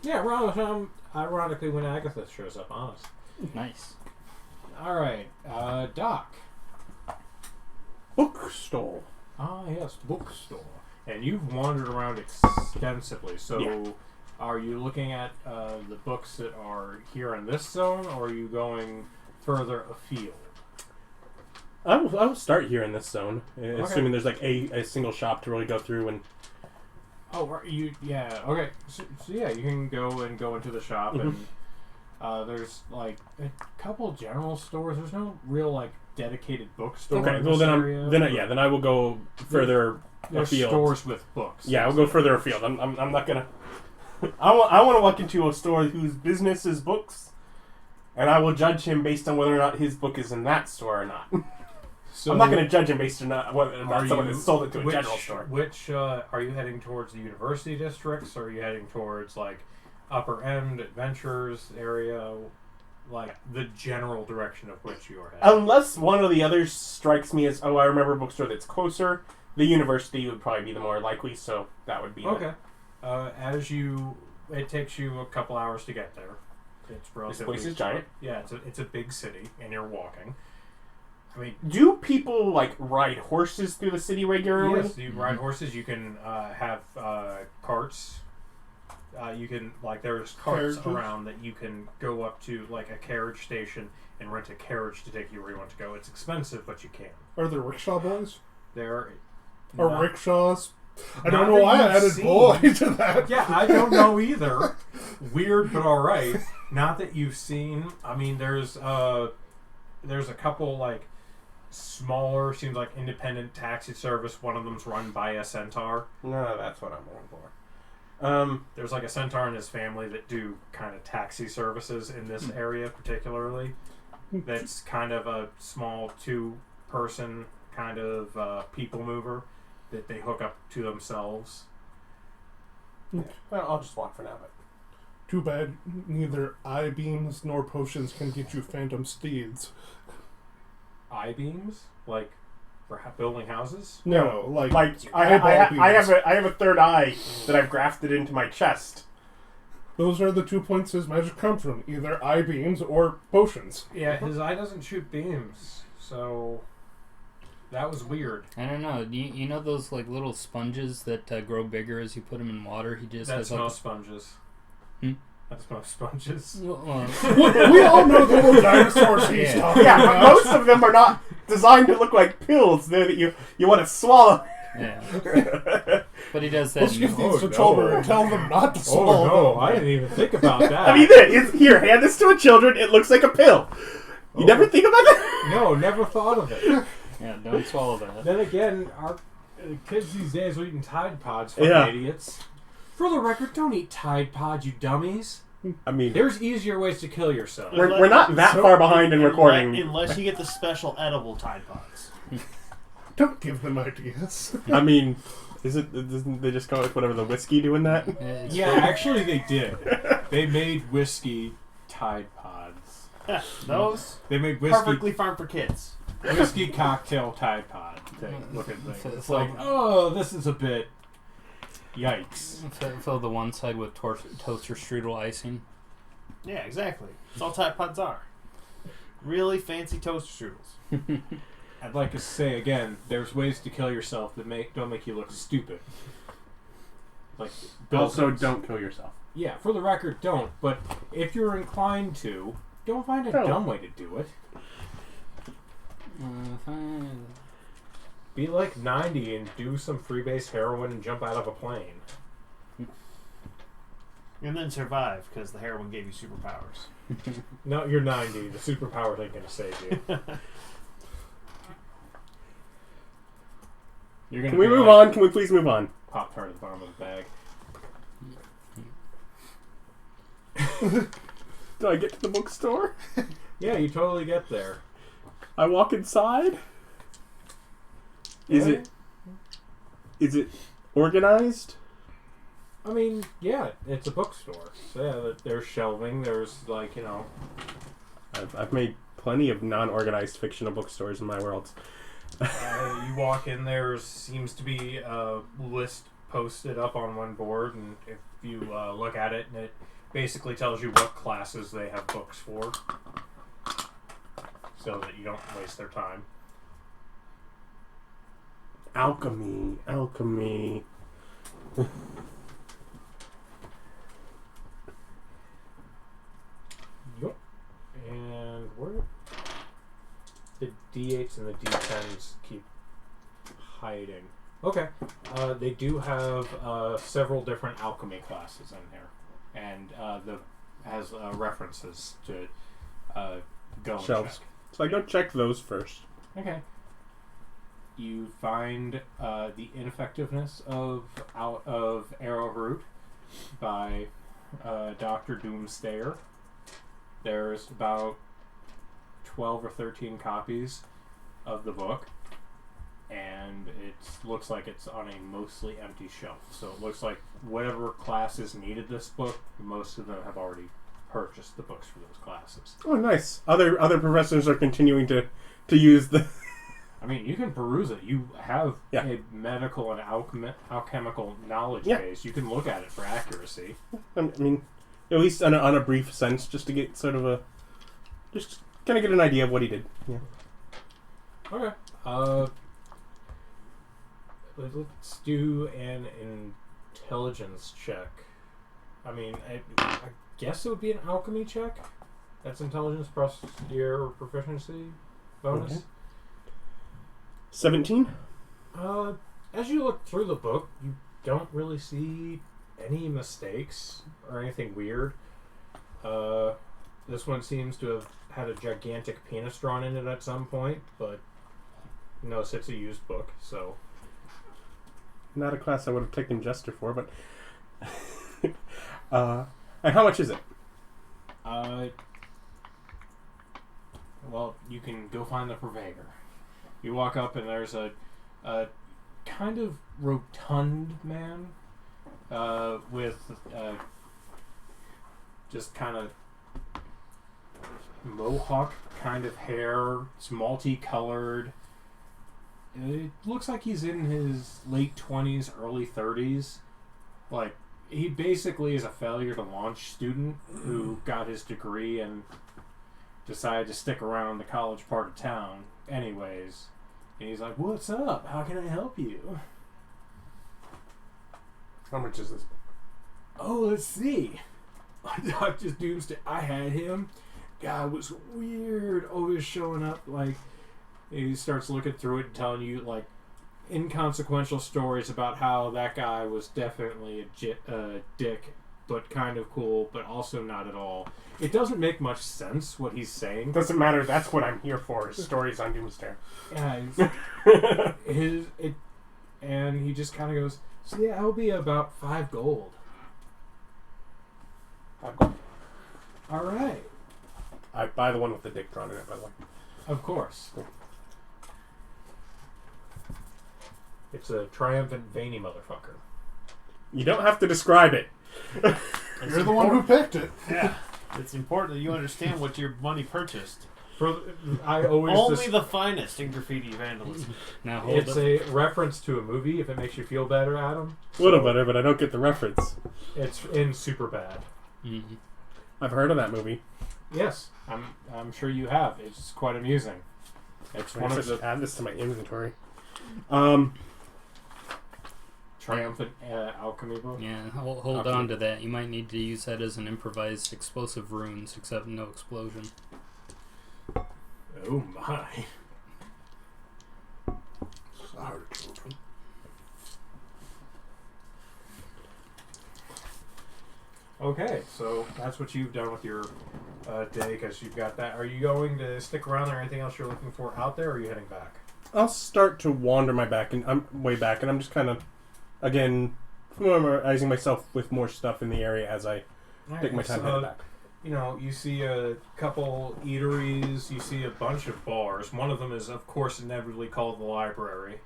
Yeah, ironically when Agatha shows up, honest. Nice. All right, Doc. Bookstore. Ah, yes, bookstore. And you've wandered around extensively. So, Yeah. Are you looking at the books that are here in this zone, or are you going further afield? I will start here in this zone, assuming there's like a single shop to really go through and. Oh, are you? Yeah. Okay. So yeah, you can go into the shop, and there's like a couple general stores. There's no real like dedicated bookstore. Okay, in well this area, then I will go further there's afield. stores with books. Yeah, I'll go further afield. I'm not gonna. I want to walk into a store whose business is books, and I will judge him based on whether or not his book is in that store or not. So I'm not going to judge him based on whether or not Are someone you- has sold it to a which, general store. Which are you heading towards the university districts, or are you heading towards like upper end adventures area? like the general direction of which you are heading. Unless one of the others strikes me as, I remember a bookstore that's closer. The university would probably be the more likely, so that would be okay. It takes you a couple hours to get there. It's relatively. This place is giant. Yeah, it's a big city, and you're walking. I mean, do people like ride horses through the city regularly? Yes, you ride horses. You can have carts. You can there's carts Carriages? around that you can go up to, like a carriage station, and rent a carriage to take you where you want to go. It's expensive, but you can. Are there rickshaw boys? There Or not- rickshaws? I don't not know that why I you've added seen. boy to that. Yeah, I don't know either. Weird, but all right. Not that you've seen. I mean, there's a couple smaller, seems like independent taxi service. One of them's run by a centaur. No, that's what I'm going for. There's a centaur and his family that do kind of taxi services in this area particularly. That's kind of a small 2-person kind of people mover that they hook up to themselves. Well, I'll just walk for now. But Too bad neither eye beams nor potions can get you phantom steeds. I-beams? Like for building houses? No, like I have a third eye that I've grafted into my chest. those are the 2 points his magic comes from, either eye beams or potions. Yeah, his eye doesn't shoot beams, so that was weird. I don't know. You know those little sponges that grow bigger as you put them in water? He just That's has most sponges. Hmm? That's most sponges. We all know the little dinosaurs he's Yeah. talking Yeah, but about. most of them are not designed to look like pills. They're that you want to swallow. Yeah, but he does that. Let's give these to no. children and tell them not to swallow them. I didn't even think about that. I mean, here, hand this to a children. It looks like a pill. You never think about that? No, never thought of it. Yeah, don't swallow that. Then again, our kids these days are eating Tide Pods, fucking Yeah. idiots. For the record, don't eat Tide Pods, you dummies. I mean, There's easier ways to kill yourself. we're not that far behind in recording. Unless you get the special edible Tide Pods. Don't give them ideas. I mean, doesn't they just come up with whatever the whiskey doing that? It's Yeah, actually they did. They made whiskey Tide Pods. Those They made whiskey perfectly fine for kids. whiskey cocktail Tide Pod thing. Looking thing. It's It's like, oh, this is a bit. Yikes. Fill the one side with toaster strudel icing. Yeah, exactly. That's all Tide Pods are. Really fancy toaster strudels. I'd like to say again, there's ways to kill yourself that don't make you look stupid. Like Also, buildings. don't kill yourself. Yeah, for the record, don't. But if you're inclined to, don't find a Don't. dumb way to do it. Fine. Be like 90 and do some freebase heroin and jump out of a plane. And then survive, because the heroin gave you superpowers. No, you're 90. The superpowers ain't gonna save you. You're gonna Can we be move like on? Can we please move on? Pop-Tart at the bottom of the bag. Do I get to the bookstore? Yeah, you totally get there. I walk inside. Is it organized? I mean, yeah, it's a bookstore. So yeah, there's shelving. There's I've made plenty of non-organized fictional bookstores in my world. you walk in. There seems to be a list posted up on one board, and if you look at it, and it basically tells you what classes they have books for, so that you don't waste their time. Alchemy. Yep. And where the D8s and the D10s keep hiding? Okay. They do have several different alchemy classes in here, and has references to go and Shelves. check. So I go check those first. Okay. You find the ineffectiveness of Arrowroot by Dr. Doomstayer. There's about 12 or 13 copies of the book, and it looks like it's on a mostly empty shelf. So it looks like whatever classes needed this book, most of them have already purchased the books for those classes. Oh, nice. Other professors are continuing to use the... I mean, you can peruse it. You have Yeah. a medical and alchemical knowledge Yeah. base. You can look at it for accuracy. I mean, at least on a brief sense, just to get sort of a... Just kind of get an idea of what he did. Yeah. Okay. Let's do an intelligence check. I mean, I guess it would be an alchemy check. That's intelligence plus your proficiency bonus. Okay. 17? As you look through the book, you don't really see any mistakes or anything weird. This one seems to have had a gigantic penis drawn in it at some point, but no, it's a used book, so... Not a class I would have taken Jester for, but... and how much is it? Well, you can go find the purveyor. You walk up and there's a kind of rotund man with just kind of mohawk kind of hair. It's multicolored. It looks like he's in his late 20s, early 30s. Like, he basically is a failure to launch student who got his degree and decided to stick around the college part of town anyways. And he's like, "What's up? How can I help you?" How much is this? "Oh, let's see. Dr. Doomsday, I had him. Guy was weird, always showing up like..." He starts looking through it and telling you like inconsequential stories about how that guy was definitely a dick, but kind of cool, but also not at all. It doesn't make much sense what he's saying. Doesn't matter. That's what I'm here for. Is stories on Doomsday. Yeah, and he just kind of goes, "So yeah, it'll be about 5 gold." All right. I buy the one with the dick drawn in it, by the way. Of course. It's a triumphant veiny motherfucker. You don't have to describe it. You're the one who picked it. Yeah. It's important that you understand what your money purchased. I always Only the finest in graffiti vandalism. Now hold It's a reference to a movie, if it makes you feel better, Adam. A little better, but I don't get the reference. It's in Superbad. Mm-hmm. I've heard of that movie. Yes, I'm sure you have. It's quite amusing. It's I one guess of I should the add this to my inventory. triumphant alchemy books. Yeah, hold Okay. on to that. You might need to use that as an improvised explosive runes, except no explosion. Oh my. Sorry, children. Okay, so that's what you've done with your day, because you've got that. Are you going to stick around there? Anything else you're looking for out there, or are you heading back? I'll start to wander I'm way back, and I'm just kind of, again, familiarizing myself with more stuff in the area as I take my time heading back. You know, you see a couple eateries, you see a bunch of bars. One of them is, of course, inevitably called the library.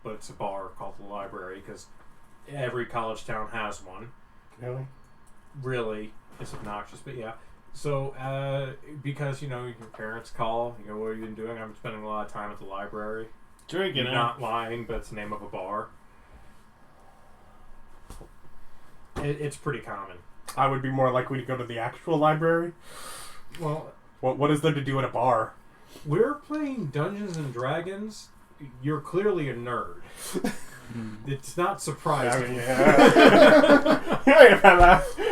But it's a bar called the library, because every college town has one. Really? Really, it's obnoxious, but yeah. So, because, you know, your parents call, you go, "What have you been doing?" "I'm spending a lot of time at the library." Drinking, You're not lying, but it's the name of a bar. It's pretty common. I would be more likely to go to the actual library. Well, What is there to do at a bar? we're playing Dungeons and Dragons. You're clearly a nerd. It's not surprising.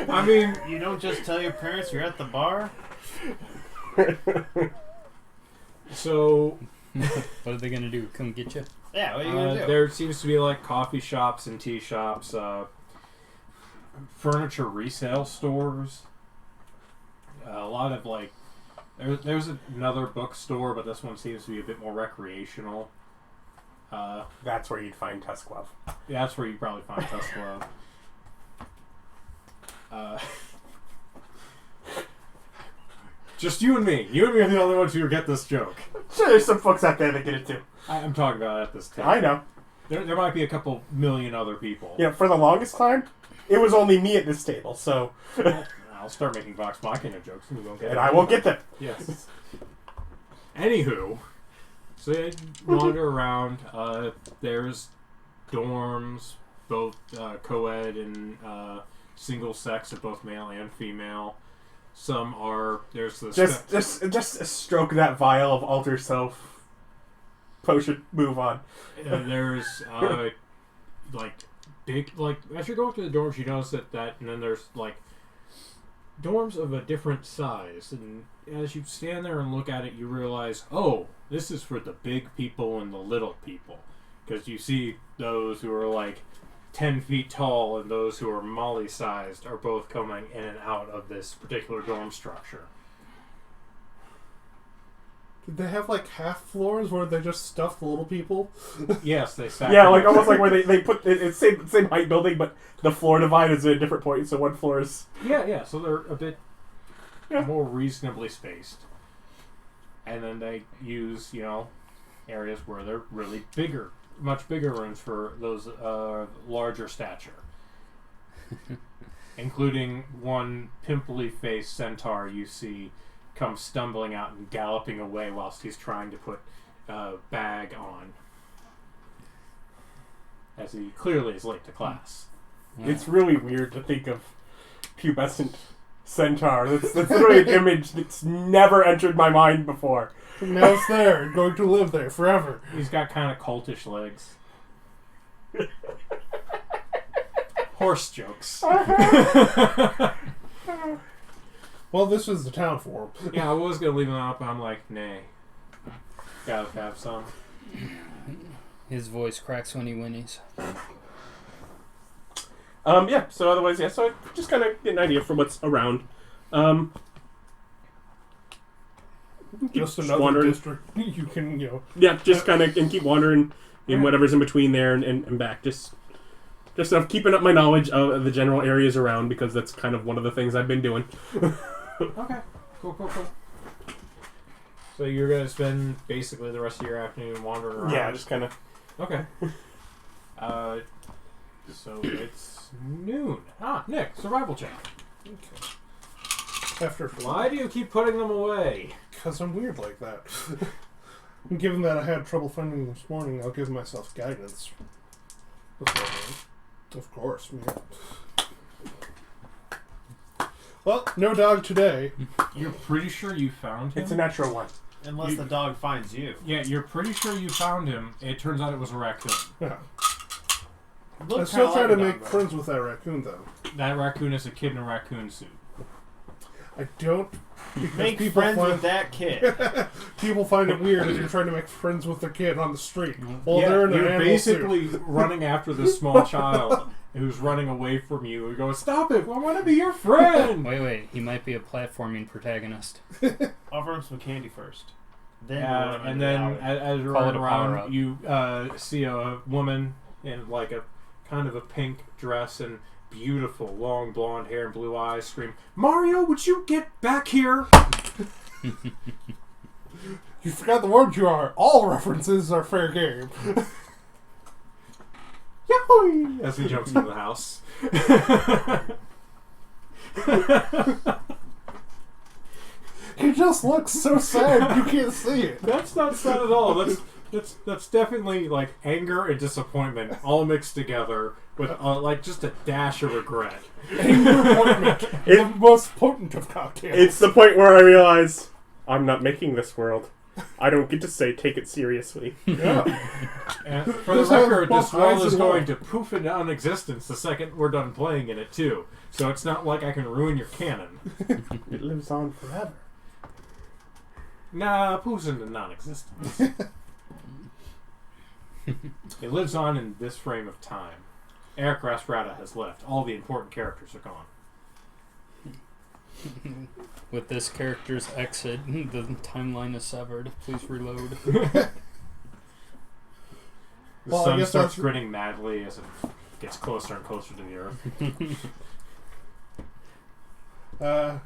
I mean, You don't just tell your parents you're at the bar? so What are they gonna do? Come get you? Yeah, what are you going to do? there seems to be like coffee shops and tea shops, furniture resale stores. A lot of like, there's another bookstore, but this one seems to be a bit more recreational. That's where you'd find Tusklove. Yeah, that's where you probably find Tesla. Just you and me. You and me are the only ones who get this joke. Sure, there's some folks out there that get it too. I'm talking about at this table. I know. There might be a couple million other people. You know, for the longest time, it was only me at this table, so... I'll start making Vox Machina jokes and you won't get And it. I won't get them. Yes. Anywho, so you wander around. There's dorms, both co-ed and single sex of both male and female. Some are Just stroke that vial of alter self potion. Move on. There's like big as you're going through the dorms, you notice that and then there's like dorms of a different size, and as you stand there and look at it, you realize, oh, this is for the big people and the little people, because you see those who are like 10 feet tall and those who are Molly-sized are both coming in and out of this particular dorm structure. Did they have like half floors where they just stuffed the little people? Yes, they stack. Yeah, like almost like where they put it's same height building, but the floor divide is at a different point. So one floor is Yeah. So they're a bit more reasonably spaced, and then they use areas where they're really bigger, much bigger rooms for those larger stature, including one pimply-faced centaur you see come stumbling out and galloping away whilst he's trying to put a bag on, as he clearly is late to class. It's really weird to think of pubescent centaur. That's really an image that's never entered my mind before. Now it's there, going to live there forever. He's got kind of cultish legs. Horse jokes. Well, this is the town for him. Yeah, I was going to leave him out, but I'm like, nay. Gotta have some. His voice cracks when he whinnies. Yeah, so otherwise, so I just kind of get an idea for what's around. Just another wandering. district you can, Yeah, just kind of and keep wandering in whatever's in between there and back. Just keeping up my knowledge of the general areas around, because that's kind of one of the things I've been doing. Okay. Cool. So you're going to spend basically the rest of your afternoon wandering around? Yeah, just kind of. Okay. So it's noon. Nick, survival check. Okay. Why do you keep putting them away? Because I'm weird like that. Given that I had trouble finding them this morning, I'll give myself guidance. Of course, man. Well, no dog today. You're pretty sure you found him? It's a natural one. Unless the dog finds you. Yeah, you're pretty sure you found him. It turns out it was a raccoon. Yeah. Look I still kinda try like to a make dog, friends with that raccoon, though. That raccoon is a kid in a raccoon suit. I don't. Because Make people friends find, with that kid. people find it weird if you're trying to make friends with their kid on the street. Well, Yeah, they're in an you're animal basically suit. running after this small child who's running away from you. You're going, stop it! I want to be your friend! Wait, he might be a platforming protagonist. Offer him some candy first. Then And then as you're Call running it a power around, up. you see a woman in like a kind of a pink dress and beautiful long blonde hair and blue eyes scream, Mario, would you get back here? You forgot the word you are. All references are fair game. Yahoo! As he jumps into the house. He just looks so sad you can't see it. That's not sad at all. That's definitely like anger and disappointment all mixed together with like just a dash of regret. Anger appointment. The most potent of cocktails. It's the point where I realize I'm not making this world. I don't get to say take it seriously. Yeah. And for the This has record, both this world highs is and going lows. to poof into non-existence the second we're done playing in it too. So it's not like I can ruin your canon. It lives on forever. Nah, poofs into non-existence. It lives on in this frame of time. Eric Rasrata has left. All the important characters are gone. With this character's exit, the timeline is severed. Please reload. The Well, I sun guess starts that's- grinning madly as it gets closer and closer to the Earth.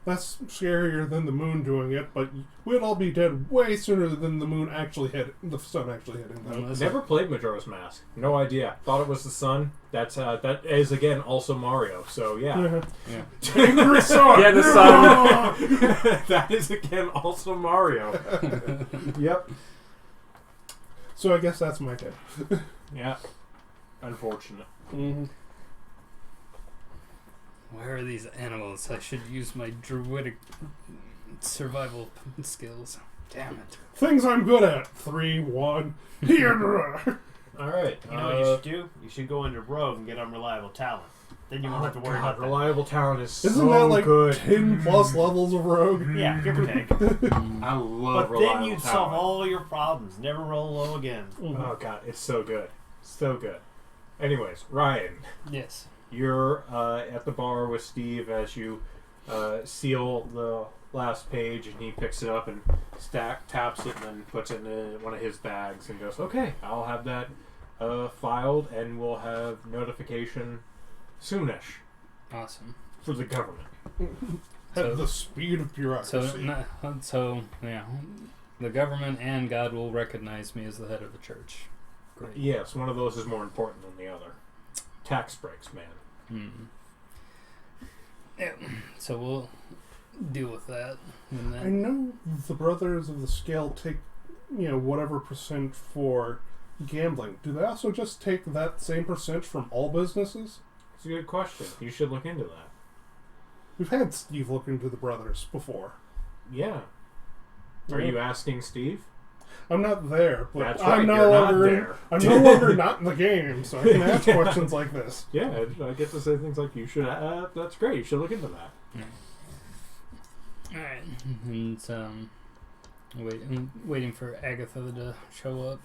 That's scarier than the moon doing it, but we'd all be dead way sooner than the moon actually hit the sun actually hitting them. Never played Majora's Mask. No idea. Thought it was the sun. That's that is again also Mario. So yeah. Angry sun. Yeah, the sun. That is again also Mario. Yep. So I guess that's my tip. Yeah. Unfortunate. Mm-hmm. Where are these animals? I should use my druidic survival skills. Damn it. Things I'm good at. 3, 1. Here. All right. You know what you should do? You should go into Rogue and get unreliable talent. Then you won't have to worry about that. Reliable talent is Isn't so that like good. 10 plus levels of rogue? Yeah, give or take. I love But reliable then you'd talent. solve all your problems. Never roll low again. Oh god, it's so good. So good. Anyways, Ryan. Yes. You're at the bar with Steve as you seal the last page, and he picks it up and taps it, and then puts it in one of his bags and goes, "Okay, I'll have that filed, and we'll have notification soonish Awesome. for the government." At the speed of bureaucracy. So yeah, the government and God will recognize me as the head of the church. Great. Yes, one of those is more important than the other. Tax breaks, man. Yeah. So we'll deal with that. And I then, know the Brothers of the Scale take, whatever percent for gambling. Do they also just take that same percent from all businesses? It's a good question. You should look into that. We've had Steve look into the Brothers before. Yeah. Are you asking Steve? I'm not there, but That's right, I'm no you're not longer there. I'm no longer not in the game, so I can ask questions like this. Yeah, I get to say things like, you should, that's great, you should look into that. alright. And I'm waiting for Agatha to show up.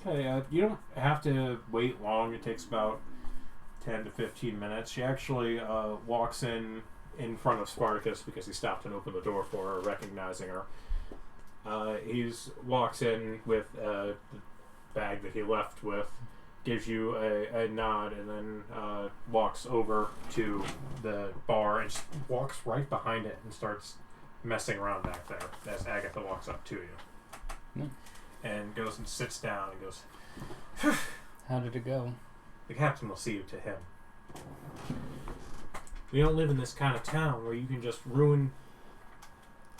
Okay, you don't have to wait long. It takes about 10 to 15 minutes. She actually walks in front of Spartacus because he stopped and opened the door for her, recognizing her. He walks in with the bag that he left with, gives you a nod, and then walks over to the bar and walks right behind it and starts messing around back there as Agatha walks up to you. And goes and sits down and goes, How did it go? "The captain will see you to him. We don't live in this kind of town where you can just ruin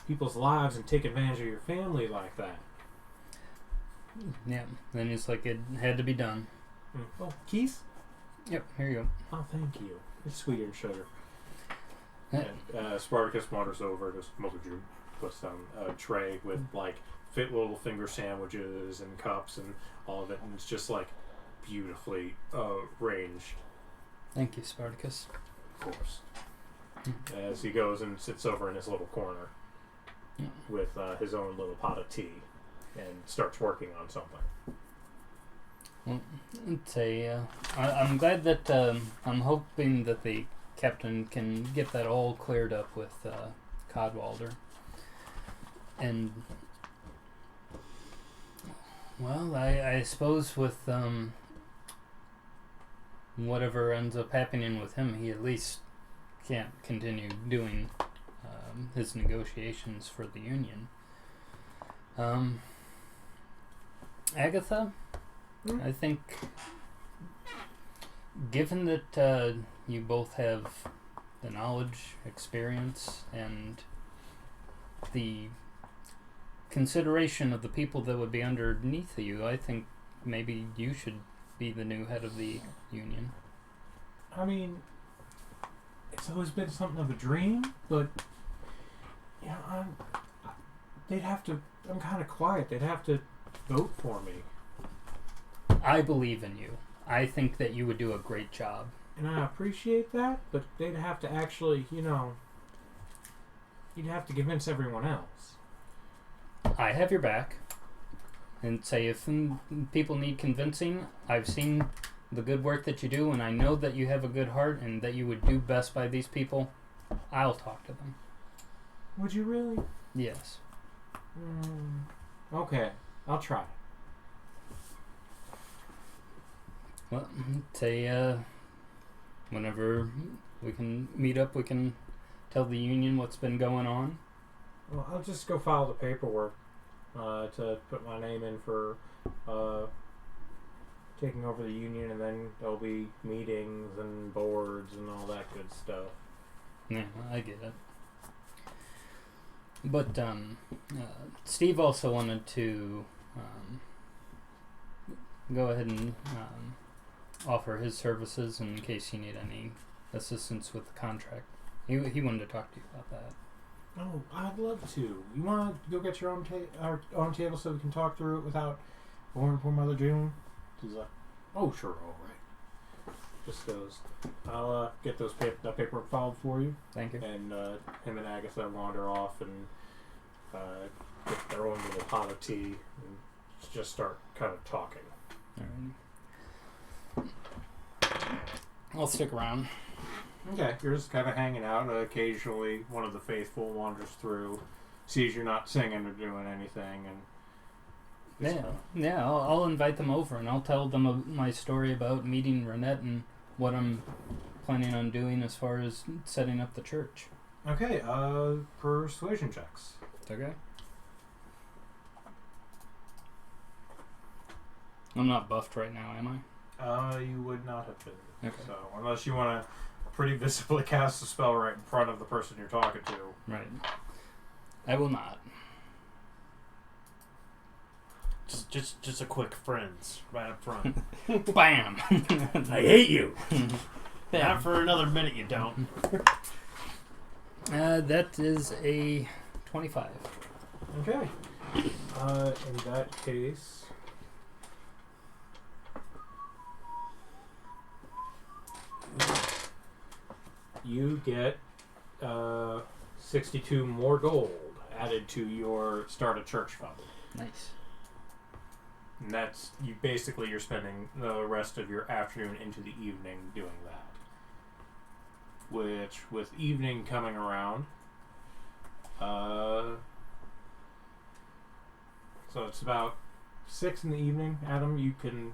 people's lives and take advantage of your family like that." Yeah. Then it's like it had to be done. Oh, keys? Yep. Here you go. Oh, thank you. It's sweeter than sugar. And Spartacus wanders over, just puts down a tray with fit little finger sandwiches and cups and all of it, and it's just beautifully arranged. Thank you, Spartacus. Of course. As he goes and sits over in his little corner with his own little pot of tea and starts working on something. Well, I'm glad that I'm hoping that the captain can get that all cleared up with Codwalder. And well, I suppose with whatever ends up happening with him, he at least can't continue doing his negotiations for the Union. Agatha, I think, given that you both have the knowledge, experience, and the consideration of the people that would be underneath you, I think maybe you should be the new head of the Union. I mean, it's always been something of a dream, but they'd have to. I'm kind of quiet. They'd have to vote for me. I believe in you. I think that you would do a great job. And I appreciate that, but they'd have to actually, you'd have to convince everyone else. I have your back. And say if people need convincing, I've seen the good work that you do, and I know that you have a good heart and that you would do best by these people. I'll talk to them. Would you really? Yes. Okay, I'll try. Well, say whenever we can meet up, we can tell the union what's been going on? Well, I'll just go file the paperwork to put my name in for taking over the union, and then there'll be meetings and boards and all that good stuff. Yeah, I get it. But Steve also wanted to go ahead and offer his services in case you need any assistance with the contract. He wanted to talk to you about that. Oh, I'd love to. You want to go get your our own table so we can talk through it without boring poor Mother June? He's like, oh, sure, all right. Just goes, I'll get that paperwork filed for you. Thank you. And him and Agatha wander off and get their own little pot of tea and just start kind of talking. Alright. I'll stick around. Okay, you're just kind of hanging out. Occasionally, one of the faithful wanders through, sees you're not singing or doing anything, and I'll invite them over and I'll tell them my story about meeting Ranet and what I'm planning on doing as far as setting up the church. Okay, persuasion checks. Okay. I'm not buffed right now, am I? You would not have been. Okay. So, unless you want to pretty visibly cast a spell right in front of the person you're talking to. Right. I will not. Just a quick friends right up front. Bam! I hate you. Not for another minute, you don't. That is a 25. Okay. In that case, you get 62 more gold added to your start a church fund. Nice. And that's you're spending the rest of your afternoon into the evening doing that. Which, with evening coming around, so it's about 6 in the evening. Adam, you can.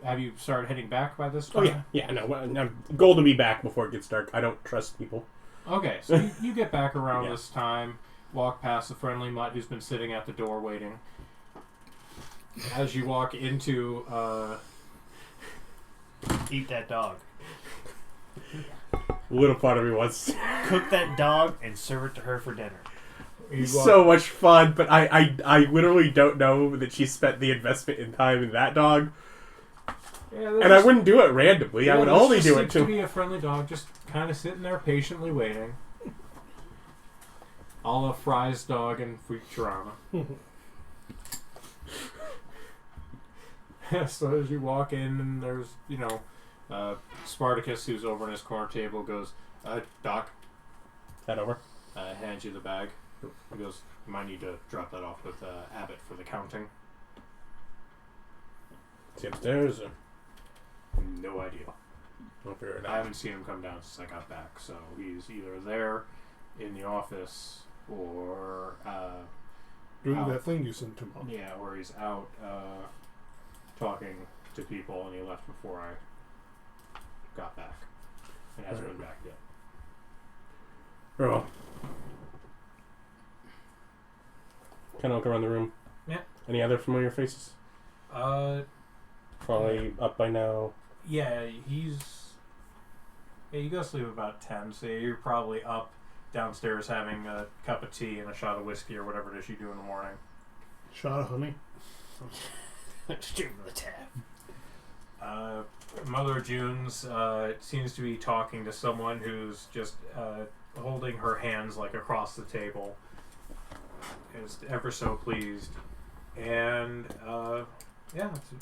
Have you started heading back by this time? Oh yeah. No. Well, gold will be back before it gets dark. I don't trust people. Okay, so you get back around Yeah. this time. Walk past the friendly mutt who's been sitting at the door waiting. As you walk into, Eat that dog. Little part of me wants Cook that dog and serve it to her for dinner. so much fun, but I literally don't know that she spent the investment in time in that dog, and I wouldn't do it randomly. I would only do it to be a friendly dog, just kind of sitting there patiently waiting. A la Fry's dog in Futurama. So as you walk in, and there's, Spartacus, who's over in his corner table, goes, Doc, Head over. hands you the bag. He goes, you might need to drop that off with Abbott for the counting. Is he upstairs? Or? No idea. I'll figure it I out. haven't seen him come down since I got back, so he's either there in the office or Doing out. that thing you sent him on. Yeah, or he's out talking to people, and he left before I got back, and hasn't been back yet. Very well. Kind of look around the room. Yeah. Any other familiar faces? Probably up by now. Yeah, you go sleep about 10, so you're probably up downstairs having a cup of tea and a shot of whiskey or whatever it is you do in the morning. Shot of honey. Straight from the tap. Mother June's seems to be talking to someone who's just holding her hands like across the table. Is ever so pleased. And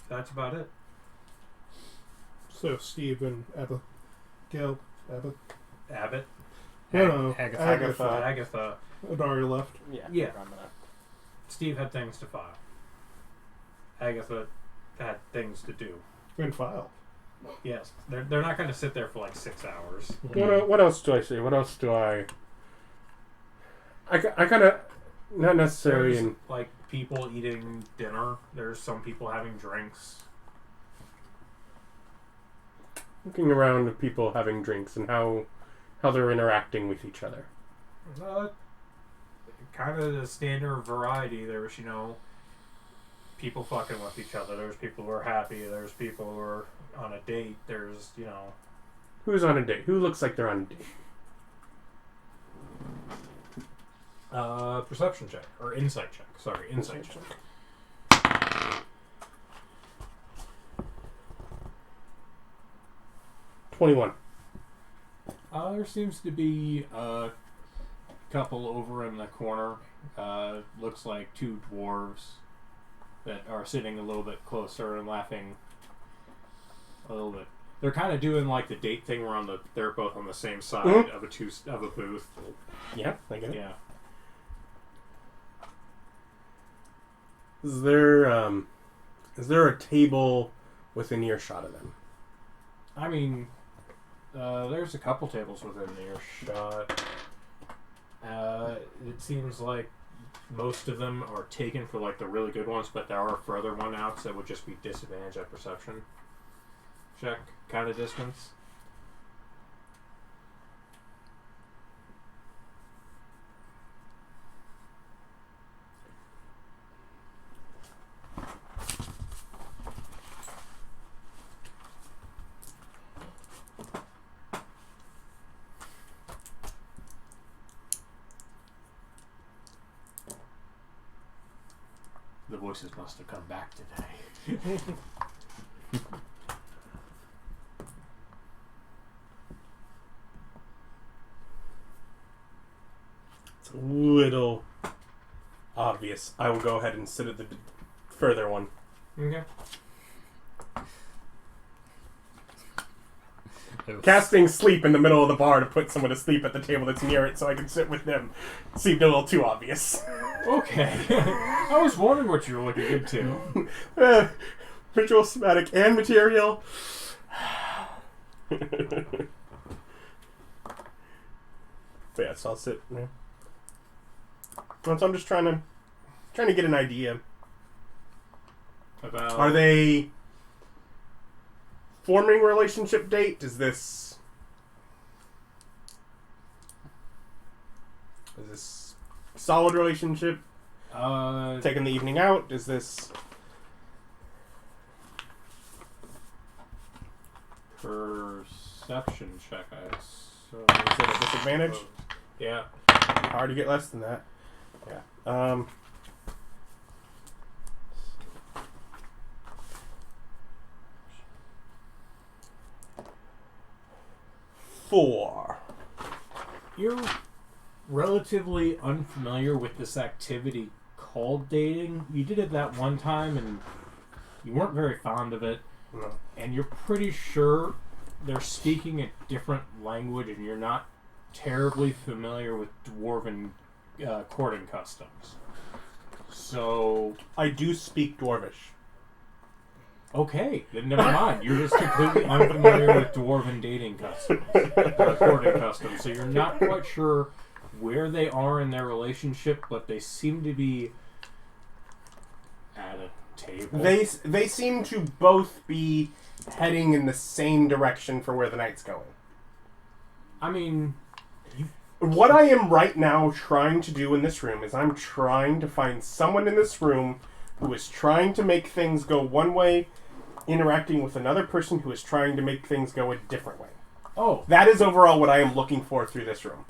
that's about it. So Steve and Abigail. Abbott? No, Agatha. Agatha. Adari left. Yeah. Steve had things to file. Agatha had things to do. And file. Yes. They're not going to sit there for like 6 hours. What else do I see? What else do I kind of not necessarily There's in like people eating dinner. There's some people having drinks. looking around at people having drinks and how how they're interacting with each other. Kind of the standard variety. There's, people fucking with each other. There's people who are happy. There's people who are on a date. There's, Who's on a date? Who looks like they're on a date? Perception check. Or insight check. Sorry, insight check. 21. There seems to be a couple over in the corner. Looks like two dwarves that are sitting a little bit closer and laughing a little bit. They're kind of doing like the date thing where they're both on the same side of a booth. Yeah, I get it. Yeah. Is there a table within earshot of them? I mean, there's a couple tables within earshot. It seems like most of them are taken for like the really good ones, but there are further one outs that would just be disadvantage at perception check kind of distance. The voices must have come back today. It's a little obvious. I will go ahead and sit at the further one. Okay. Casting sleep in the middle of the bar to put someone to sleep at the table that's near it so I can sit with them seemed a little too obvious. Okay. I was wondering what you were looking into. Ritual, somatic, and material. But yeah, so I'll sit there. So I'm just trying to get an idea. About Are they forming relationship date? Is this solid relationship? Taking the evening out? Is this perception check? So is it a disadvantage? Yeah. Hard to get less than that. Yeah. 4. You're relatively unfamiliar with this activity called dating. You did it that one time and you weren't very fond of it. No. And you're pretty sure they're speaking a different language and you're not terribly familiar with dwarven courting customs. So I do speak Dwarvish. okay, then never mind. You're just completely unfamiliar with dwarven dating customs, courting customs. So you're not quite sure where they are in their relationship, but they seem to be at a table. They seem to both be heading in the same direction for where the night's going. I mean, What I am right now trying to do in this room is I'm trying to find someone in this room who is trying to make things go one way, interacting with another person who is trying to make things go a different way. oh, That is overall what I am looking for through this room.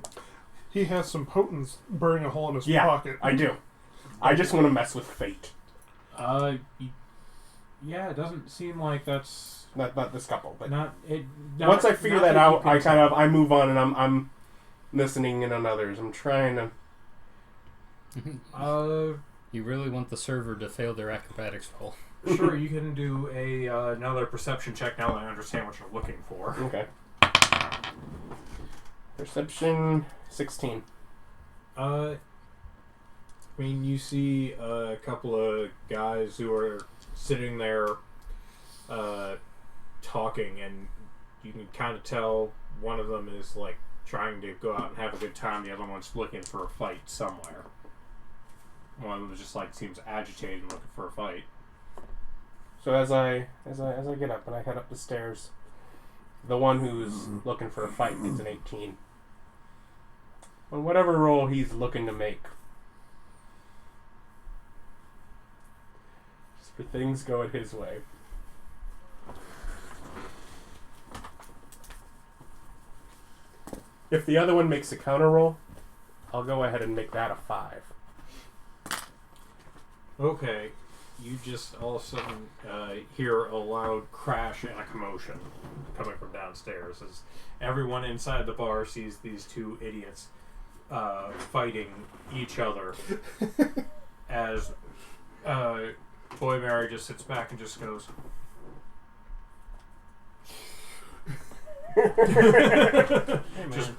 He has some potents burning a hole in his Yeah, pocket. I do. I just want to mess with fate. yeah, it doesn't seem like that's Not this couple, but not it. once I figure that out, I move on and I'm listening in on others. I'm trying to. You really want the server to fail their acrobatics roll. Sure, you can do another perception check now that I understand what you're looking for. Okay. Perception 16. I mean, you see a couple of guys who are sitting there talking, and you can kind of tell one of them is like trying to go out and have a good time. The other one's looking for a fight somewhere. One of them just like seems agitated and looking for a fight. So as I get up and I head up the stairs, the one who's looking for a fight gets an 18. on whatever roll he's looking to make. Just for things going his way. If the other one makes a counter roll, I'll go ahead and make that a 5. Okay, you just all of a sudden hear a loud crash and a commotion coming from downstairs as everyone inside the bar sees these two idiots fighting each other. As Boy Mary just sits back and just goes, Hey, man. just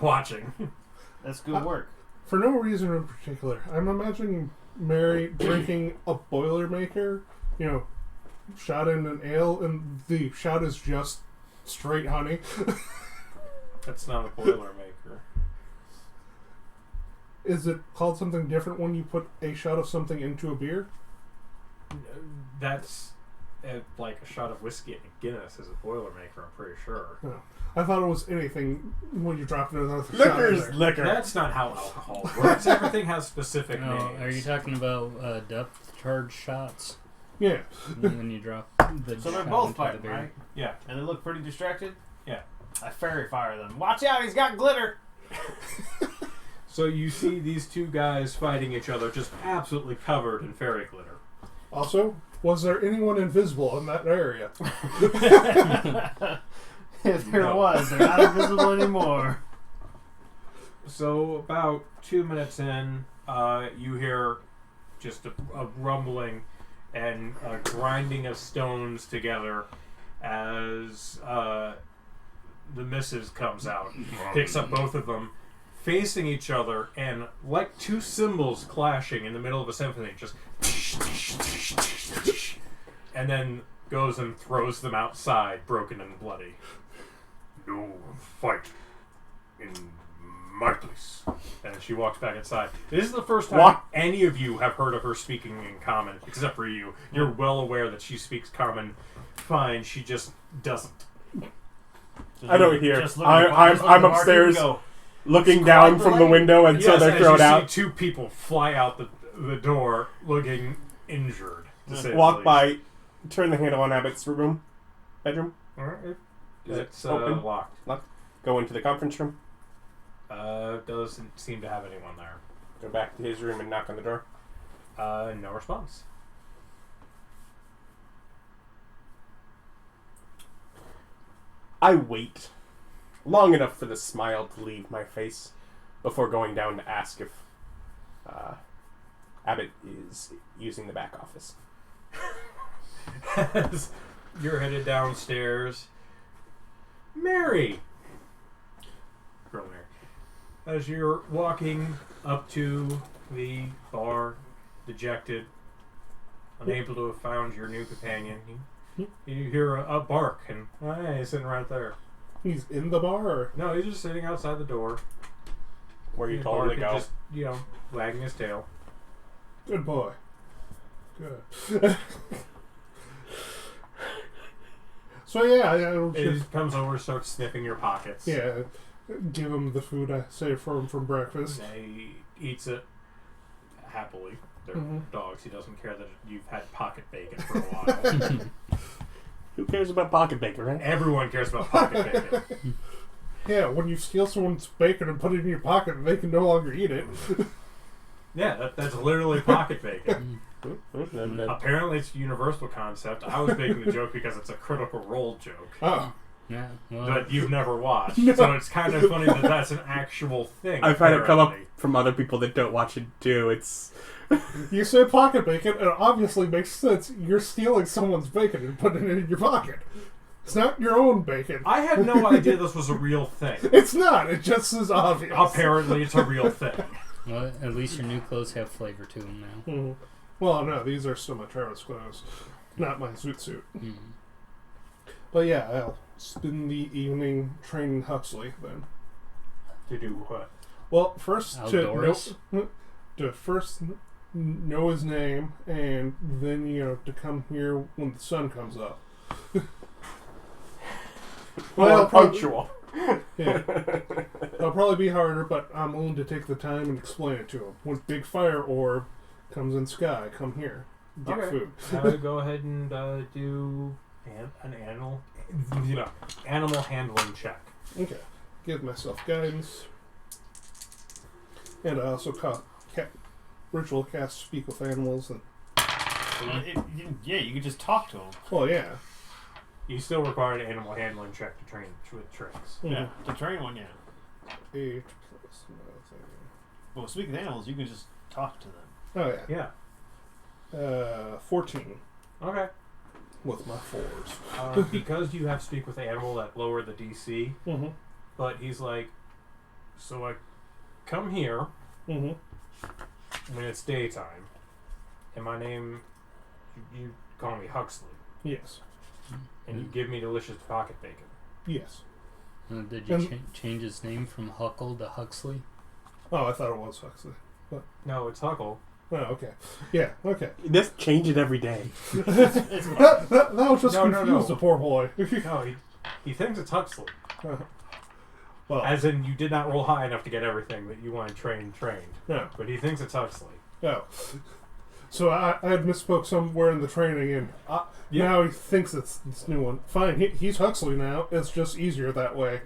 watching. That's good work. For no reason in particular, I'm imagining Mary drinking a Boilermaker, shot in an ale, and the shot is just straight honey. That's not a Boilermaker. Is it called something different when you put a shot of something into a beer? That's like a shot of whiskey and Guinness is a Boilermaker, I'm pretty sure. No. I thought it was anything when you drop another shot in Liquor's there. liquor. That's not how alcohol works. Everything has specific No, names. are you talking about depth charge shots? Yeah. When you drop the So they're shot both into fighting, the beer? right? Yeah. And they look pretty distracted? Yeah. I fairy fire them. Watch out, he's got glitter! So you see these two guys fighting each other, just absolutely covered in fairy glitter. Also, was there anyone invisible in that area? If there No. was, they're not invisible anymore. So about 2 minutes in, you hear just a rumbling and a grinding of stones together as the missus comes out, picks up both of them, facing each other, and like two cymbals clashing in the middle of a symphony, just and then goes and throws them outside, broken and bloody. No fight in my place. And she walks back inside. This is the first time What? any of you have heard of her speaking in common, except for you. You're well aware that she speaks common fine. She just doesn't. I don't hear. Just look I'm at the bar- just look at the upstairs barkeep and go, looking down from the window until they're as thrown you out. see two people fly out the door looking injured. To say the Walk least. by, turn the handle on Abbott's bedroom. All right. Is it It's open? locked. Go into the conference room. Doesn't seem to have anyone there. Go back to his room and knock on the door. No response. I wait long enough for the smile to leave my face before going down to ask if Abbott is using the back office. As you're headed downstairs, Mary. Girl Mary. As you're walking up to the bar, dejected, unable to have found your new companion, you hear a bark, and hey, he's sitting right there. He's in the bar? Or? No, he's just sitting outside the door. Where you He's told him to barking, go. just, wagging his tail. Good boy. Good. So yeah, He comes over, starts sniffing your pockets. yeah, give him the food I saved for him from breakfast. He eats it happily. They're Mhm. dogs. He doesn't care that you've had pocket bacon for a while. Who cares about pocket bacon, right? Everyone cares about pocket bacon. Yeah, when you steal someone's bacon and put it in your pocket, they can no longer eat it. Yeah, that's literally pocket bacon. And then- Apparently it's a universal concept. I was making the joke because it's a Critical Role joke Oh, Yeah, well, that you've never watched. No. So it's kind of funny that that's an actual thing. I've had it come up apparently. from other people that don't watch it too. It's you say pocket bacon, and it obviously makes sense. You're stealing someone's bacon and putting it in your pocket. It's not your own bacon. I had no idea this was a real thing. It's not. It just is obvious. Apparently it's a real thing. well, at least your new clothes have flavor to them now. Mhm. Well, no, these are still my Travis clothes, not my zoot suit. Mm. But yeah, I'll spend the evening training Huxley then. To do what? Well, first Outdoors? to first know his name, and then to come here when the sun comes up. well Well, punctual. Yeah. It'll probably be harder, but I'm willing to take the time and explain it to him. When big fire orb comes in sky, come here. Get Okay. food. Go ahead and do an animal handling check. Okay. Give myself guidance. And I also ritual cast speak with animals. And You could just talk to him. well, yeah. You still require an animal handling check to train with tricks. Yeah, to train one, yeah. 8 plus nothing. Well, speaking of animals, you can just talk to them. Oh, yeah. Yeah. 14 Okay. with my 4s. Because you have to speak with the animal that lower the DC, Mm-hmm. but he's like, so I come here Mm-hmm. when it's daytime, and my name, you call me Huxley, Yes. and you give me delicious pocket bacon. Yes. Did you change his name from Huckle to Huxley? Oh, I thought it was Huxley. No, it's Huckle. Oh, okay. Yeah, okay. Just change it every day. that was just No, confused the poor boy. No, he thinks it's Huxley. Well, As in, you did not roll high enough to get everything that you want to trained. no. But he thinks it's Huxley. Oh. So I had misspoke somewhere in the training, and now he thinks it's this new one. Fine, he's Huxley now. It's just easier that way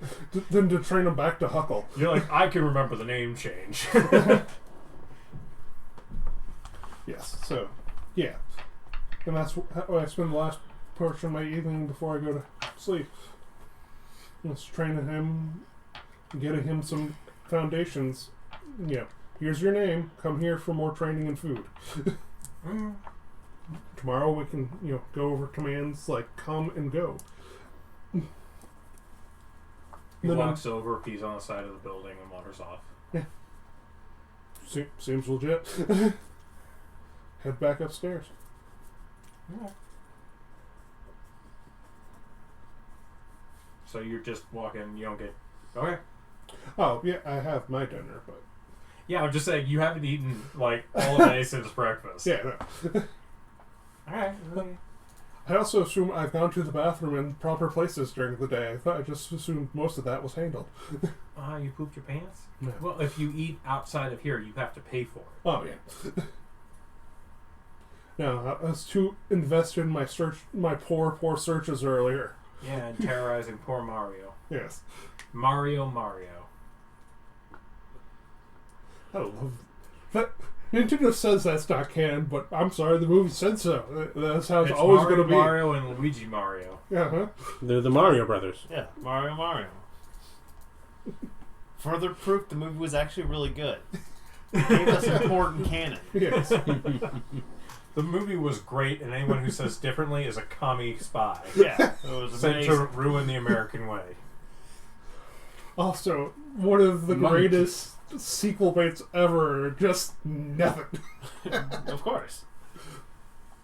than to train him back to Huckle. You're like, I can remember the name change. Yes, so, yeah. And that's how I spend the last portion of my evening before I go to sleep. Just training him, getting him some foundations. Yeah, here's your name. Come here for more training and food. Tomorrow we can, go over commands like come and go. He walks over, pees on the side of the building, and wanders off. Seems legit. Head back upstairs. Yeah. So you're just walking, you don't get... Okay. Oh, yeah, I have my dinner, but... Yeah, I'm just saying, you haven't eaten, all day since breakfast. Yeah, no. Alright. I also assume I've gone to the bathroom in proper places during the day. I just assumed most of that was handled. You pooped your pants? No. Well, if you eat outside of here, you have to pay for it. Oh, yeah. No, I was too invested in my poor searches earlier. Yeah, and terrorizing poor Mario. Yes. Mario. I love that. Nintendo says that's not canon, but I'm sorry, the movie said so. That's how it's always going to be. Mario and Luigi Mario. Uh-huh. They're the Mario Brothers. Yeah, Mario. Further proof the movie was actually really good. It gave us important canon. Yes. The movie was great, and anyone who says differently is a commie spy. Yeah, it was Sent amazing. to ruin the American way. Also, one of the greatest sequel baits ever. Just nothing. Of course.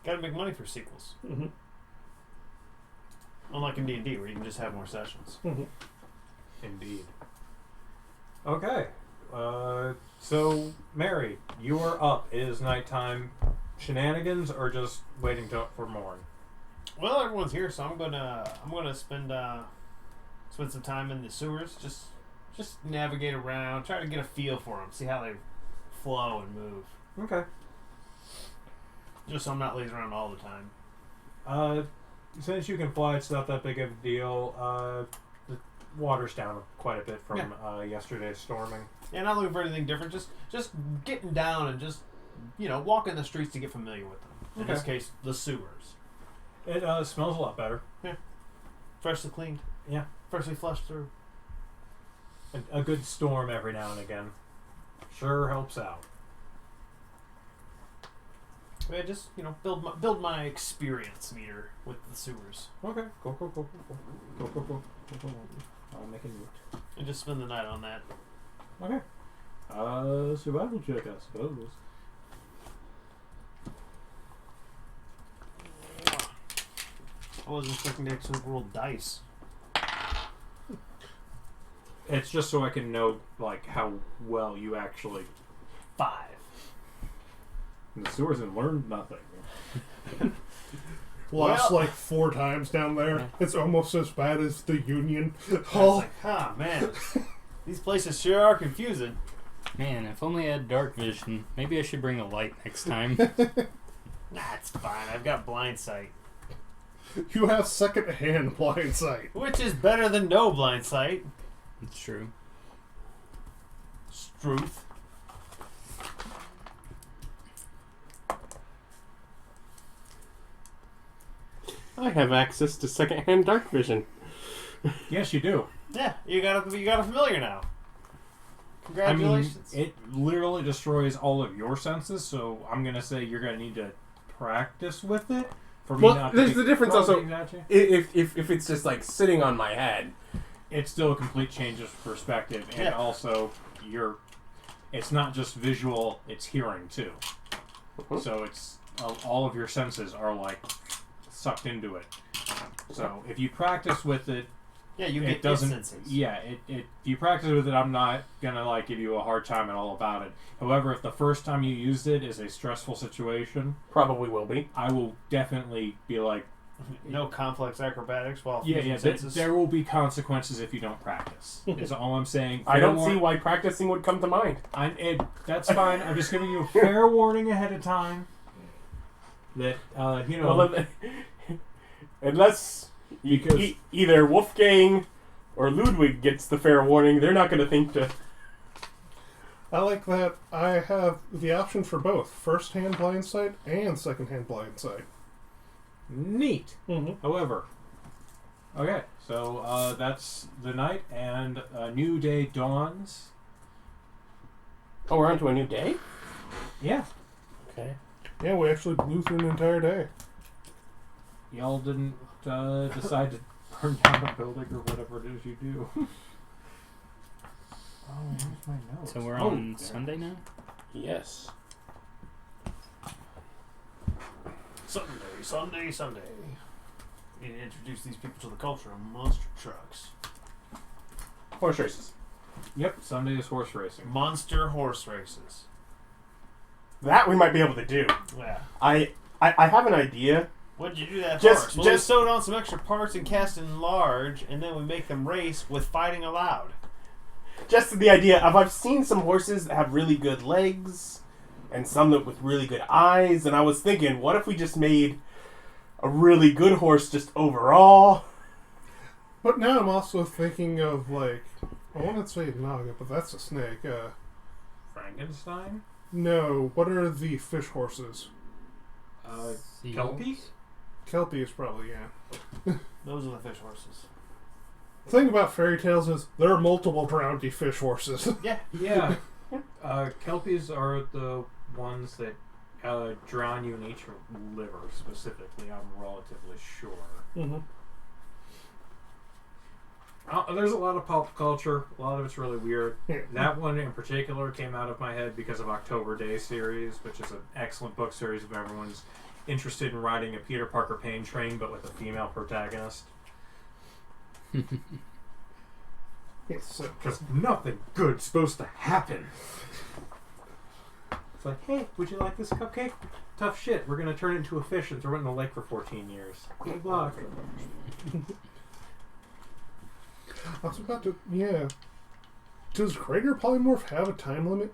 Gotta make money for sequels. Mm-hmm. Unlike in D&D, where you can just have more sessions. Mm-hmm. Indeed. Okay. So, Mary, you are up. It is nighttime. Shenanigans or just waiting for morn? Well, everyone's here, so I'm gonna spend some time in the sewers, just navigate around, try to get a feel for them, see how they flow and move. Okay. Just so I'm not lazing around all the time. Since you can fly, it's not that big of a deal. The water's down quite a bit from yesterday's storming. Yeah, not looking for anything different. Just getting down and just walking the streets to get familiar with them. In this case, the sewers. It smells a lot better. Yeah. Freshly cleaned. Yeah. Freshly flushed through. A good storm every now and again sure helps out. Yeah, just build my experience meter with the sewers, Okay. Cool. I'll make a note. and just spend the night on that. Okay. Survival check, I suppose. I wasn't expecting to actually roll dice. It's just so I can know, how well you actually 5. in the sewers and learned nothing. lost Well- like 4 times down there. It's almost as bad as the Union It's Hall. like, man, these places sure are confusing. Man, if only I had dark vision. Maybe I should bring a light next time. Nah, it's fine. I've got blind sight, You have second-hand blind sight. which is better than no blind sight. It's true. Struth. I have access to second-hand dark vision. Yes, you do. Yeah, you got a familiar now. Congratulations. I mean, it literally destroys all of your senses, so I'm going to say you're going to need to practice with it. For me Well, not to there's be the difference throwing also. things at you. If it's just like sitting on my head, It's still a complete change of perspective, and Yeah. also it's not just visual, it's hearing too. So it's all of your senses are like sucked into it. So if you practice with it, yeah, you it get doesn't. instances. Yeah, if you practice with it, I'm not gonna like give you a hard time at all about it. However, if the first time you used it is a stressful situation, probably will be. I will definitely be like, No complex acrobatics while yeah, fusing senses. there will be consequences if you don't practice. Is all I'm saying. I don't Fair see why practicing would come to mind. That's fine. I'm just giving you a fair warning ahead of time. That Well, unless because either Wolfgang or Ludwig gets the fair warning, they're not going to think to. I like that I have the option for both first-hand blind sight and second-hand blind sight. neat. Mm-hmm. However, okay, so that's the night, and a new day dawns. Oh, we're on to a new day? Yeah, Okay. Yeah, we actually blew through an entire day. y'all didn't decide to burn down a building or whatever it is you do. Oh, where's my notes? So we're Oh, on there. Sunday now? Yes. Sunday. You need to introduce these people to the culture of monster trucks. Horse races. Yep, Sunday is horse racing. Monster horse races. That we might be able to do. Yeah. I have an idea. What'd you do that Just- for? Well, we just- sewed on some extra parts and cast in large, and then we make them race with fighting allowed. Just the idea of I've seen some horses that have really good legs and some that with really good eyes, and I was thinking, what if we just made a really good horse just overall? But now I'm also thinking of, like, I want to say Naga, but that's a snake. Frankenstein? No, what are the fish horses? Seals? Kelpie? Kelpie is probably, yeah. Those are the fish horses. The thing about fairy tales is there are multiple drowny fish horses. Yeah. Yeah. Kelpies are the ones that drown you and eat your liver, specifically, I'm relatively sure. Mm-hmm. There's a lot of pop culture. A lot of it's really weird. Yeah. That one in particular came out of my head because of October Day series, which is an excellent book series if everyone's interested in riding a Peter Parker pain train, but with a female protagonist. Yes, so Because nothing good's supposed to happen. It's like, hey, would you like this cupcake? Tough shit. We're going to turn it into a fish and throw it in the lake for 14 years. Good luck. I was about to, yeah. Does greater polymorph have a time limit?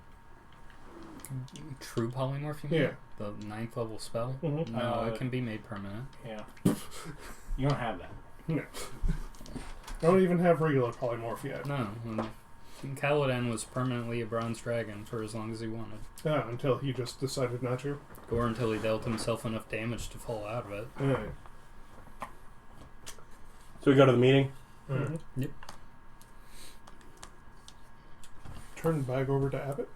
True polymorph, you mean? Yeah. The 9th level spell? Mhm. No, it can be made permanent. Yeah. You don't have that. No. I don't even have regular polymorph yet. No. Kaladin was permanently a bronze dragon for as long as he wanted. Until he just decided not to. Or until he dealt himself enough damage to fall out of it. Alright. So we go to the meeting. Mm-hmm. Yep. Turn back over to Abbott.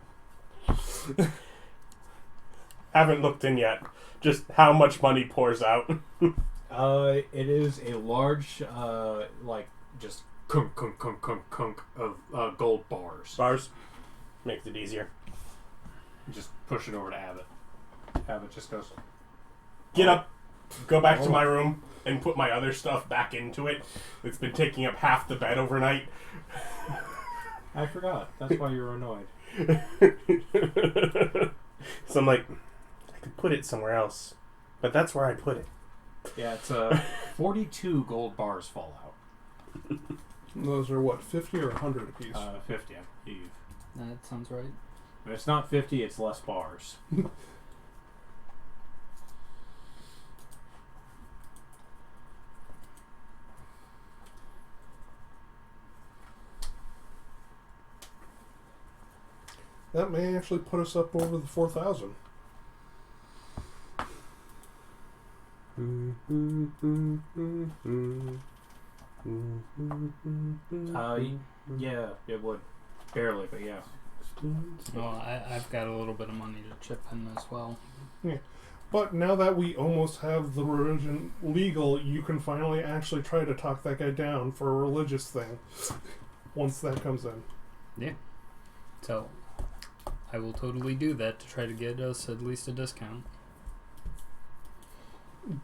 Haven't looked in yet. Just how much money pours out. It is a large, just kunk, kunk, kunk, kunk, kunk of gold bars. Bars. Makes it easier. Just push it over to Abbott. Abbott just goes, Get up, go back to my room, and put my other stuff back into it. It's been taking up half the bed overnight. I forgot. That's why you're annoyed. So I'm like, I could put it somewhere else. But that's where I put it. Yeah, it's 42 gold bars fall out. Those are what, 50 or 100 apiece? 50, I believe. That sounds right. If it's not 50, it's less bars. That may actually put us up over the 4,000. Yeah, it would. Barely, but yeah. Well, I've got a little bit of money to chip in as well. Yeah. But now that we almost have the religion legal, you can finally actually try to talk that guy down for a religious thing. Once that comes in. Yeah. So, I will totally do that to try to get us at least a discount.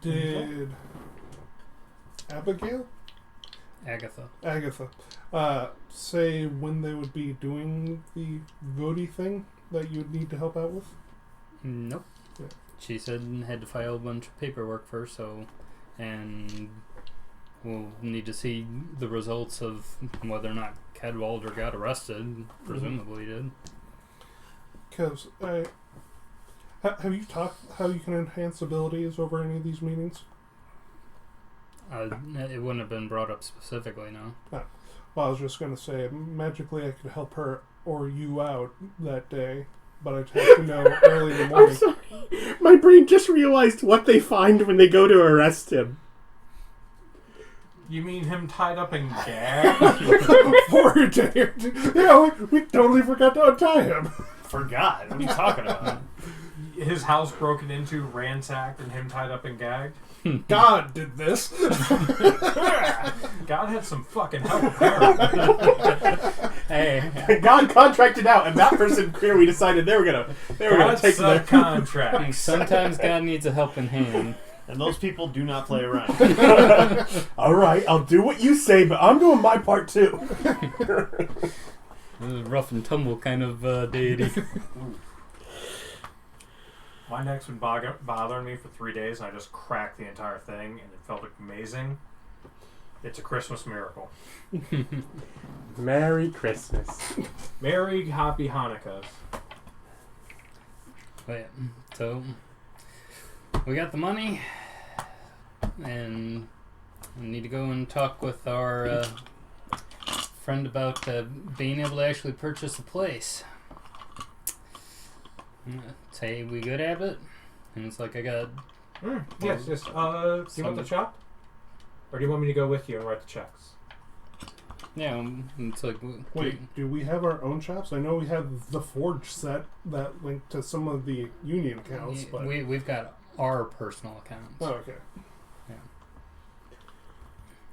Did Agatha say when they would be doing the voting thing that you'd need to help out with? Nope. Yeah. She said had to file a bunch of paperwork first, and we'll need to see the results of whether or not Cadwalder got arrested. Presumably did. Because have you talked how you can enhance abilities over any of these meetings? It wouldn't have been brought up specifically, no. Well, I was just going to say, magically I could help her or you out that day, but I'd have to know early in the morning. I'm sorry. My brain just realized what they find when they go to arrest him. You mean him tied up and gagged? For a day or two. Yeah, we totally forgot to untie him. Forgot. What are you talking about? His house broken into, ransacked, and him tied up and gagged? God did this. God had some fucking help, apparently. Hey, God contracted out, and that person clearly decided they were gonna take the the contract. sometimes God needs a helping hand. And those people do not play around. All right, I'll do what you say, but I'm doing my part too. This is a rough and tumble kind of deity. My neck's been bothering me for 3 days, and I just cracked the entire thing, and it felt amazing. It's a Christmas miracle. Merry Christmas. Merry Happy Hanukkah. But yeah, so we got the money, and we need to go and talk with our friend about being able to actually purchase the place. Say we good, Abbott? And it's like I got... Yes. Do you want the chop? Or do you want me to go with you and write the checks? Yeah, it's like... Wait, do we have our own shops? I know we have the Forge set that linked to some of the Union accounts, but... We've got our personal accounts. Oh, okay.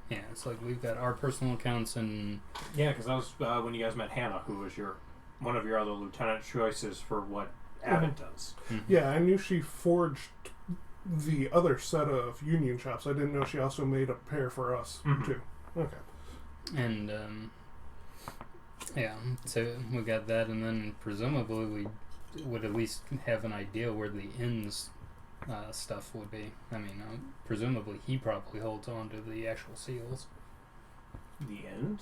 Yeah, it's like we've got our personal accounts and... Yeah, because that was when you guys met Hannah, who was one of your other lieutenant choices for what Abbott does. Mm-hmm. Yeah, I knew she forged the other set of Union shops. I didn't know she also made a pair for us, too. Okay. And, yeah, so we got that, and then presumably we would at least have an idea where the inn's stuff would be. I mean, presumably he probably holds on to the actual seals. The end?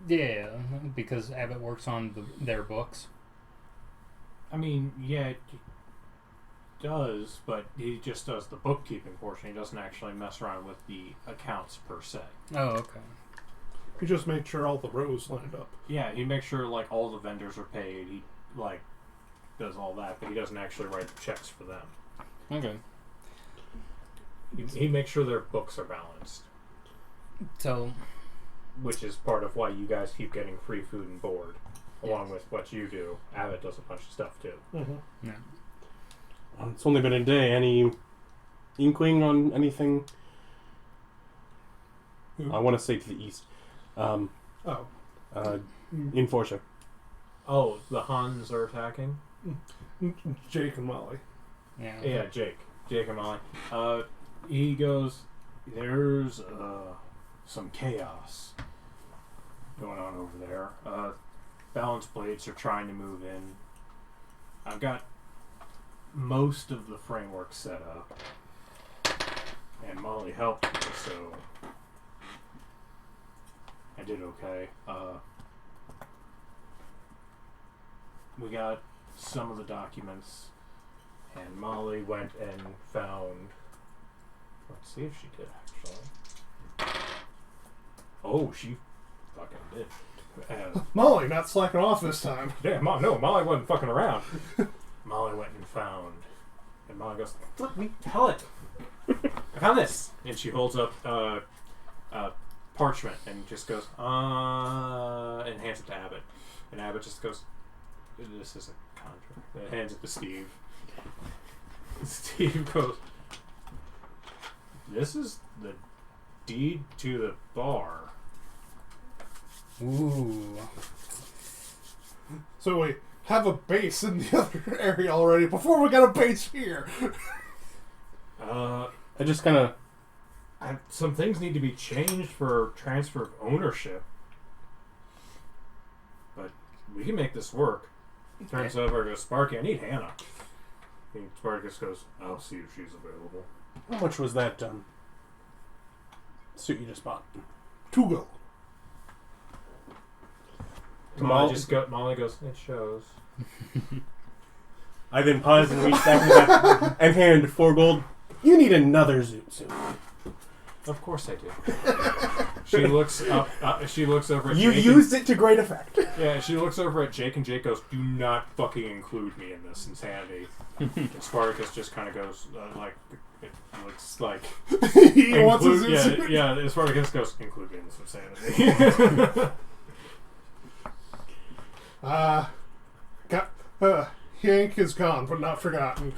Yeah, because Abbott works on their books. I mean, yeah, he does, but he just does the bookkeeping portion. He doesn't actually mess around with the accounts per se. Oh, okay. He just made sure all the rows lined up. Yeah, he makes sure like all the vendors are paid. He does all that, but he doesn't actually write the checks for them. Okay. He makes sure their books are balanced. So, which is part of why you guys keep getting free food and board, along with what you do. Abbott does a bunch of stuff too. Mm-hmm. yeah. It's only been a day. Any inkling on anything? I want to say to the east. In Forsha. Oh, the Huns are attacking? Jake and Molly. Yeah, Jake and Molly. He goes, there's some chaos going on over there. Balance plates are trying to move in. I've got most of the framework set up. and Molly helped me, so I did okay. We got some of the documents, and Molly went and found. Let's see if she did actually. Oh, she fucking did. Molly, not slacking off this time. Yeah, no, Molly wasn't fucking around. Molly went and found, and Molly goes, "Let me tell it. I found this," and she holds up parchment and just goes, and hands it to Abbott, and Abbott just goes, "This is a contract." And hands it to Steve. Steve goes, "This is the deed to the bar." Ooh. So we have a base in the other area already before we got a base here. I just kind of... Some things need to be changed for transfer of ownership. But we can make this work. Turns over to Sparky. I need Hannah. And Sparkus goes, "I'll see if she's available." How much was that suit you just bought? 2 gold. Molly goes, "It shows." I then pause and reach back to that and hand 4 gold. You need another zoot suit. Of course I do. She looks up. She looks over at You Jake. used it to great effect. Yeah, she looks over at Jake, and Jake goes, "Do not fucking include me in this insanity." Spartacus just kind of goes, like, it looks like... He wants a zoot suit. Yeah, Spartacus goes, "Include me in this insanity." Yank is gone, but not forgotten.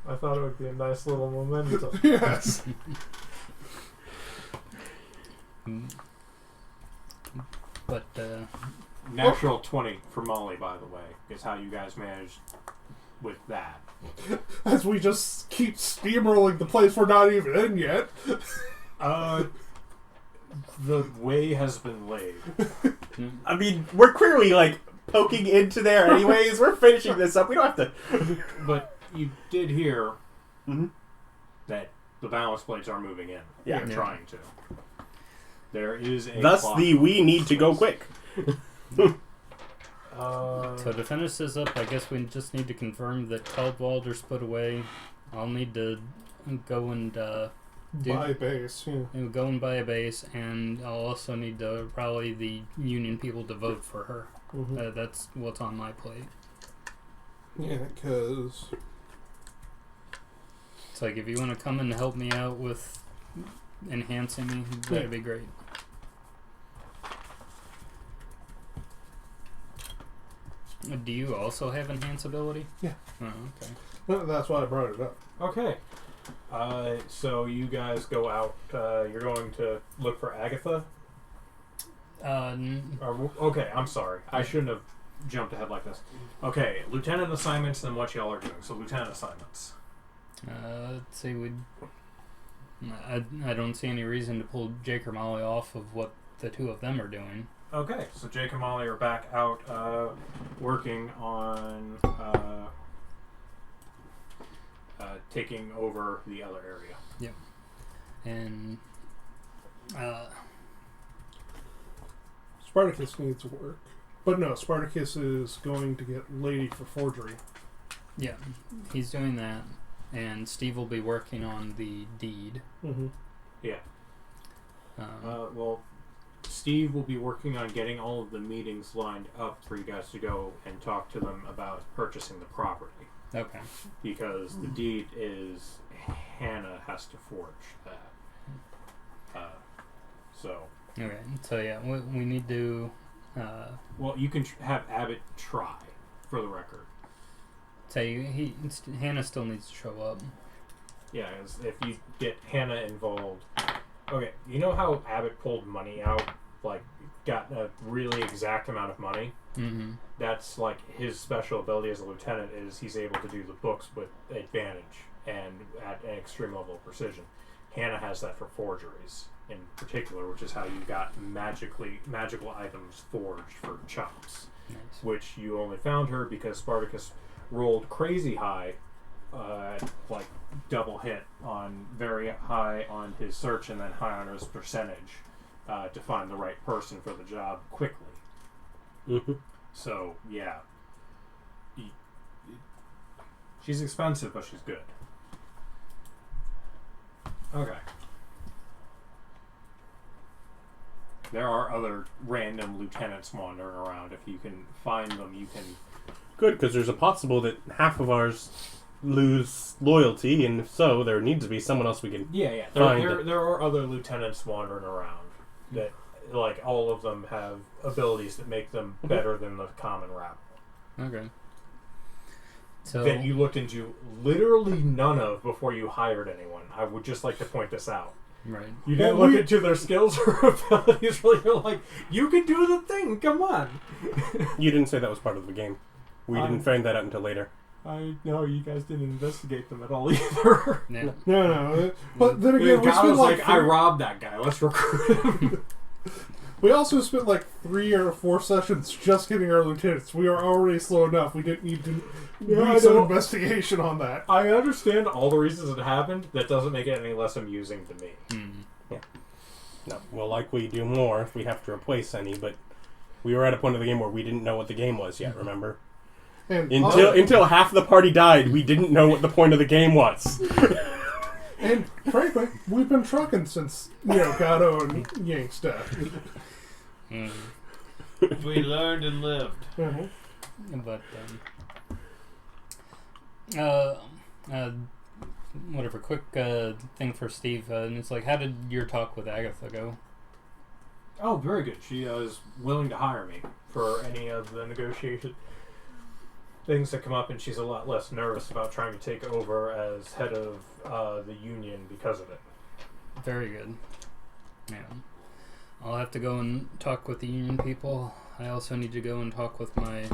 I thought it would be a nice little memento. Yes. But, Natural 20 for Molly, by the way, is how you guys managed with that. As we just keep steamrolling the place we're not even in yet. The way has been laid. I mean, we're clearly, like, poking into there anyways. We're finishing this up. We don't have to... But you did hear Mhm. that the balance blades are moving in. Yeah. They're Yeah. trying to. There is a Thus, clock. we need to go quick. so to finish this up, I guess we just need to confirm that Caldwalder's put away. I'll need to go and By base, yeah. go and buy a base, and I'll also need to rally the union people to vote for her. Mm-hmm. That's what's on my plate. Yeah, because... It's like, if you want to come and help me out with enhancing me, that'd be great. Do you also have enhance ability? Yeah. Oh, okay. Well, that's why I brought it up. Okay. So you guys go out. You're going to look for Agatha? Okay, I'm sorry. I shouldn't have jumped ahead like this. Okay, lieutenant assignments and what y'all are doing. So lieutenant assignments. Let's see. I don't see any reason to pull Jake or Molly off of what the two of them are doing. Okay, so Jake and Molly are back out working on taking over the other area. Yep. And Spartacus needs work. But no, Spartacus is going to get lady for forgery. yeah, he's doing that. And Steve will be working on the deed. Mm-hmm. Yeah. Well, Steve will be working on getting all of the meetings lined up for you guys to go and talk to them about purchasing the property. Okay. Because the deed is Hannah has to forge that. Okay. So yeah, we need to. Well, you can have Abbott try, for the record. Say Hannah still needs to show up. Yeah, 'cause if you get Hannah involved. Okay, you know how Abbott pulled money out, like got a really exact amount of money? Mm-hmm. That's like his special ability as a lieutenant is he's able to do the books with advantage and at an extreme level of precision. Hannah has that for forgeries in particular, which is how you got magical items forged for chops. Nice. Which you only found her because Spartacus rolled crazy high like double hit on very high on his search and then high on his percentage to find the right person for the job quickly. Mm-hmm. So yeah, she's expensive, but she's good. Okay. There are other random lieutenants wandering around. If you can find them, you can. Good, because there's a possible that half of ours lose loyalty, and if so, there needs to be someone else we can. Yeah. There are other lieutenants wandering around that, like, all of them have abilities that make them better than the common rabble. Okay. So That you looked into literally none of before you hired anyone. I would just like to point this out. right. You didn't look into their skills or abilities. Really, you're like, you can do the thing. Come on. You didn't say that was part of the game. We didn't find that out until later. I know you guys didn't investigate them at all either. Yeah. No. But then again, we God spent was like I robbed that guy. Let's recruit him. we also spent like 3 or 4 sessions just getting our lieutenants. We are already slow enough. We didn't need to do some investigation on that. I understand all the reasons it happened. That doesn't make it any less amusing to me. No, we'll likely do more if we have to replace any, but we were at a point of the game where we didn't know what the game was yet, remember? And Until half the party died, we didn't know what the point of the game was. And frankly, we've been trucking since Gato and Yank's death. We learned and lived. But whatever. Quick thing for Steve. And it's like, how did your talk with Agatha go? Oh, very good. She is willing to hire me for any of the negotiation things that come up, and she's a lot less nervous about trying to take over as head of the union because of it. Very good. Yeah. I'll have to go and talk with the union people. I also need to go and talk with my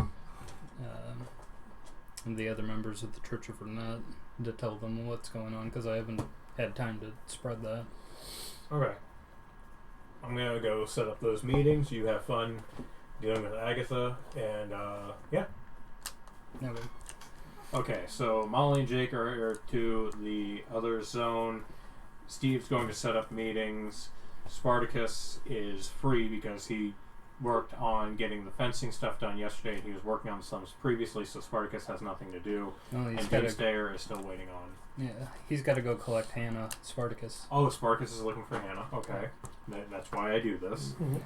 the other members of the Church of Ranet to tell them what's going on, because I haven't had time to spread that. Okay. I'm going to go set up those meetings. You have fun dealing with Agatha, and yeah. Okay. Okay, so Molly and Jake are here to the other zone. Steve's going to set up meetings. Spartacus is free because he worked on getting the fencing stuff done yesterday, and he was working on some previously, so Spartacus has nothing to do. Well, And James Dayer is still waiting on. Yeah, he's got to go collect Hannah, Spartacus. Oh, Spartacus is looking for Hannah. Okay. That's why I do this. Mm-hmm.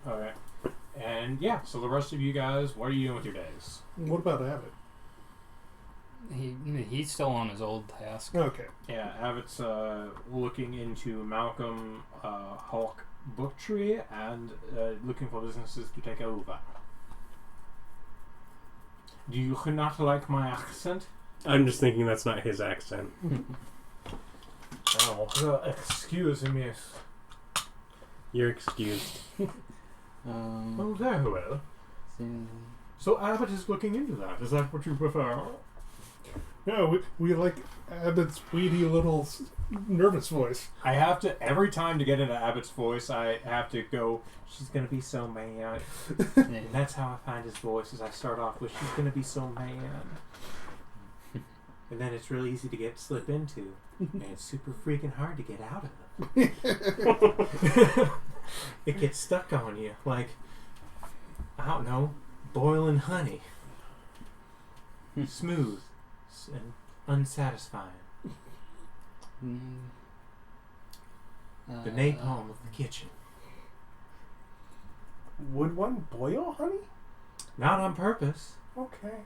Alright. And yeah, so the rest of you guys, what are you doing with your days? What about Abbott? He's still on his old task. Okay. Yeah, Abbott's looking into Malcolm Hawk Book Tree and looking for businesses to take over. Do you not like my accent? I'm just thinking that's not his accent. Oh, excuse me. You're excused. Oh, very well. So Abbott is looking into that. Is that what you prefer? No, we like Abbott's weedy little nervous voice. I have to, every time to get into Abbott's voice, I have to go, she's going to be so mad. And that's how I find his voice, is I start off with, she's going to be so mad. And then it's really easy to slip into. And it's super freaking hard to get out of. It gets stuck on you. Like, I don't know, boiling honey. Smooth and unsatisfying. The napalm of the kitchen. Would one boil honey? Not on purpose. Okay.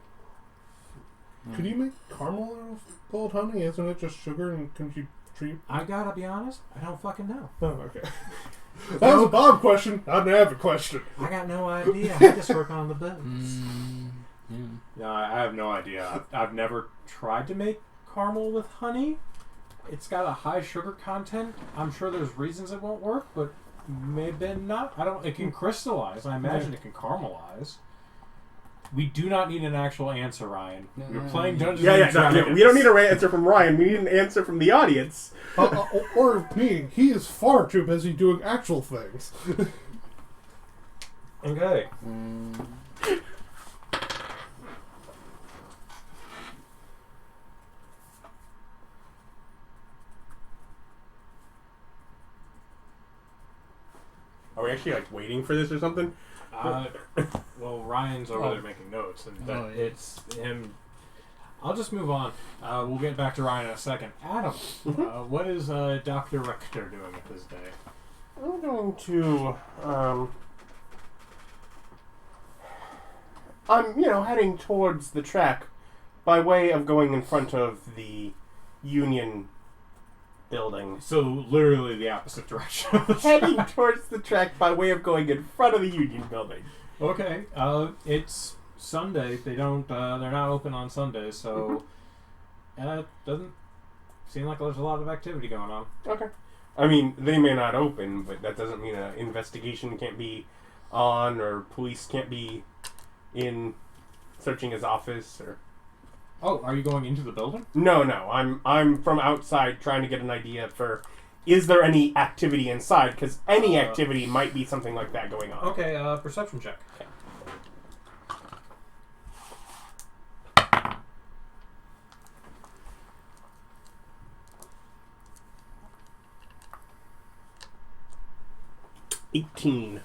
Could you make caramel out of boiled honey? Isn't it just sugar and couldn't you treat? I gotta be honest, I don't fucking know. Oh, okay. That was a Bob question, not an Abbott question. I got no idea. I just work on the boats. Yeah. No, I have no idea. I've never tried to make caramel with honey. It's got a high sugar content. I'm sure there's reasons it won't work, but maybe not. It can crystallize. I imagine it can caramelize. We do not need an actual answer, Ryan. We're playing Dungeons Yeah, and no, Dragons. we don't need an answer from Ryan. We need an answer from the audience. Or me. He is far too busy doing actual things. Okay. Are we actually waiting for this or something? Well, Ryan's over there making notes, and it's him. I'll just move on. We'll get back to Ryan in a second. Adam, what is Dr. Richter doing with his day? I'm going to, I'm, heading towards the track by way of going in front of the Union building. So, literally the opposite direction. Heading towards the track by way of going in front of the Union building. Okay. It's Sunday. They're not open on Sundays, so it doesn't seem like there's a lot of activity going on. Okay. I mean, they may not open, but that doesn't mean an investigation can't be on, or police can't be in searching his office, or... Oh, are you going into the building? No. I'm from outside trying to get an idea for, is there any activity inside? Because any activity might be something like that going on. Okay, perception check. Okay. $18.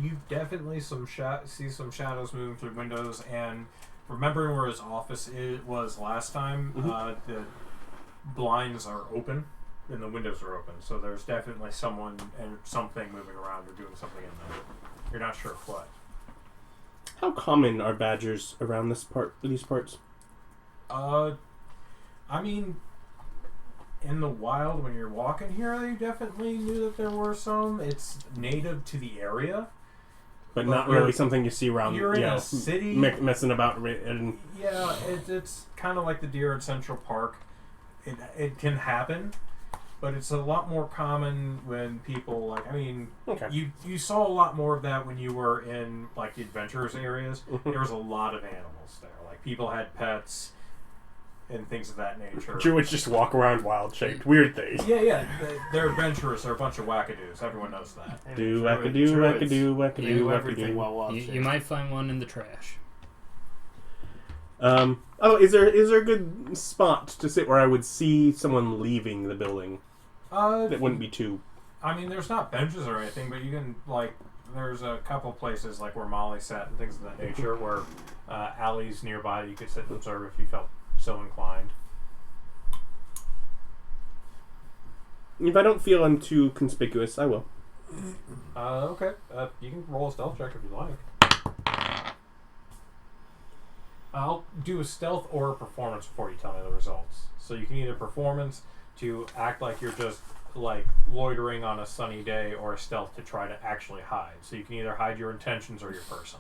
You definitely see some shadows moving through windows, and remembering where his office was last time, the blinds are open and the windows are open, so there's definitely someone and something moving around or doing something in there. You're not sure what. How common are badgers around these parts? I mean, in the wild, when you're walking here, you definitely knew that there were some. It's native to the area. But not really something you see around, you're in a city. Messing about. And Yeah, it's kind of like the deer in Central Park. It can happen, but it's a lot more common when people, you saw a lot more of that when you were in, the adventurous areas. There was a lot of animals there. People had pets and things of that nature. Druids just walk around wild-shaped. Weird things. Yeah. They're adventurers. They're a bunch of wackadoos. Everyone knows that. Do wackadoo, wackadoo, wackadoo, everything wackadoo. while wild. You might find one in the trash. Is there a good spot to sit where I would see someone leaving the building? That wouldn't be too... I mean, there's not benches or anything, but you can, there's a couple places, where Molly sat and things of that nature, where alleys nearby you could sit and observe if you felt so inclined. If I don't feel I'm too conspicuous, I will. Okay. You can roll a stealth check if you like. I'll do a stealth or a performance before you tell me the results. So you can either performance to act like you're just loitering on a sunny day, or a stealth to try to actually hide. So you can either hide your intentions or your person.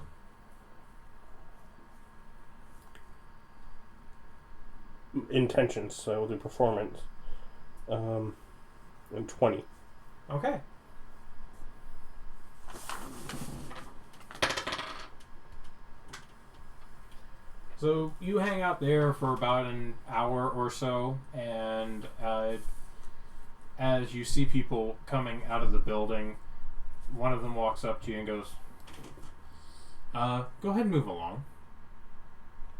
Intentions, so I will do performance. And 20. Okay. So you hang out there for about an hour or so, and as you see people coming out of the building, one of them walks up to you and goes, go ahead and move along.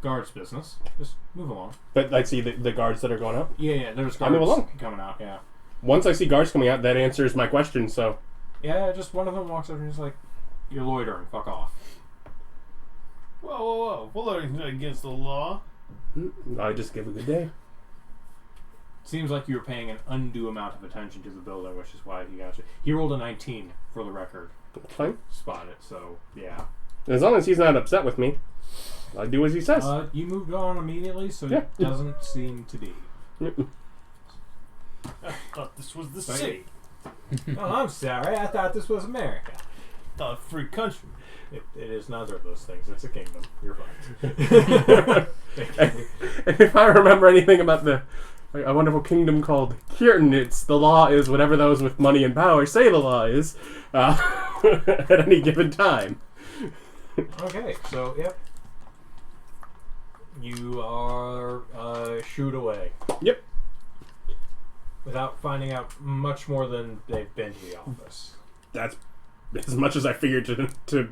Guards business. Just move along. But I see the guards that are going up? Yeah, there's I'll move guards along. coming out, yeah. Once I see guards coming out, that answers my question, so... Yeah, just one of them walks up and he's like, you're loitering, fuck off. Whoa. Well, loitering's not against the law. I just give a good day. Seems like you were paying an undue amount of attention to the building, which is why he got you. He rolled a 19 for the record. Fine. Spot it, so yeah. As long as he's not upset with me, I do as he says. You moved on immediately, so Yeah. it doesn't seem to be. I thought this was the city. Oh, I'm sorry. I thought this was America. Thought a free country. It is neither of those things. It's a kingdom. You're fine. And if I remember anything about a wonderful kingdom called Kirtan, it's the law is whatever those with money and power say the law is at any given time. Okay, so yep. You are shooed away. Yep. Without finding out much more than they've been to the office. That's as much as I figured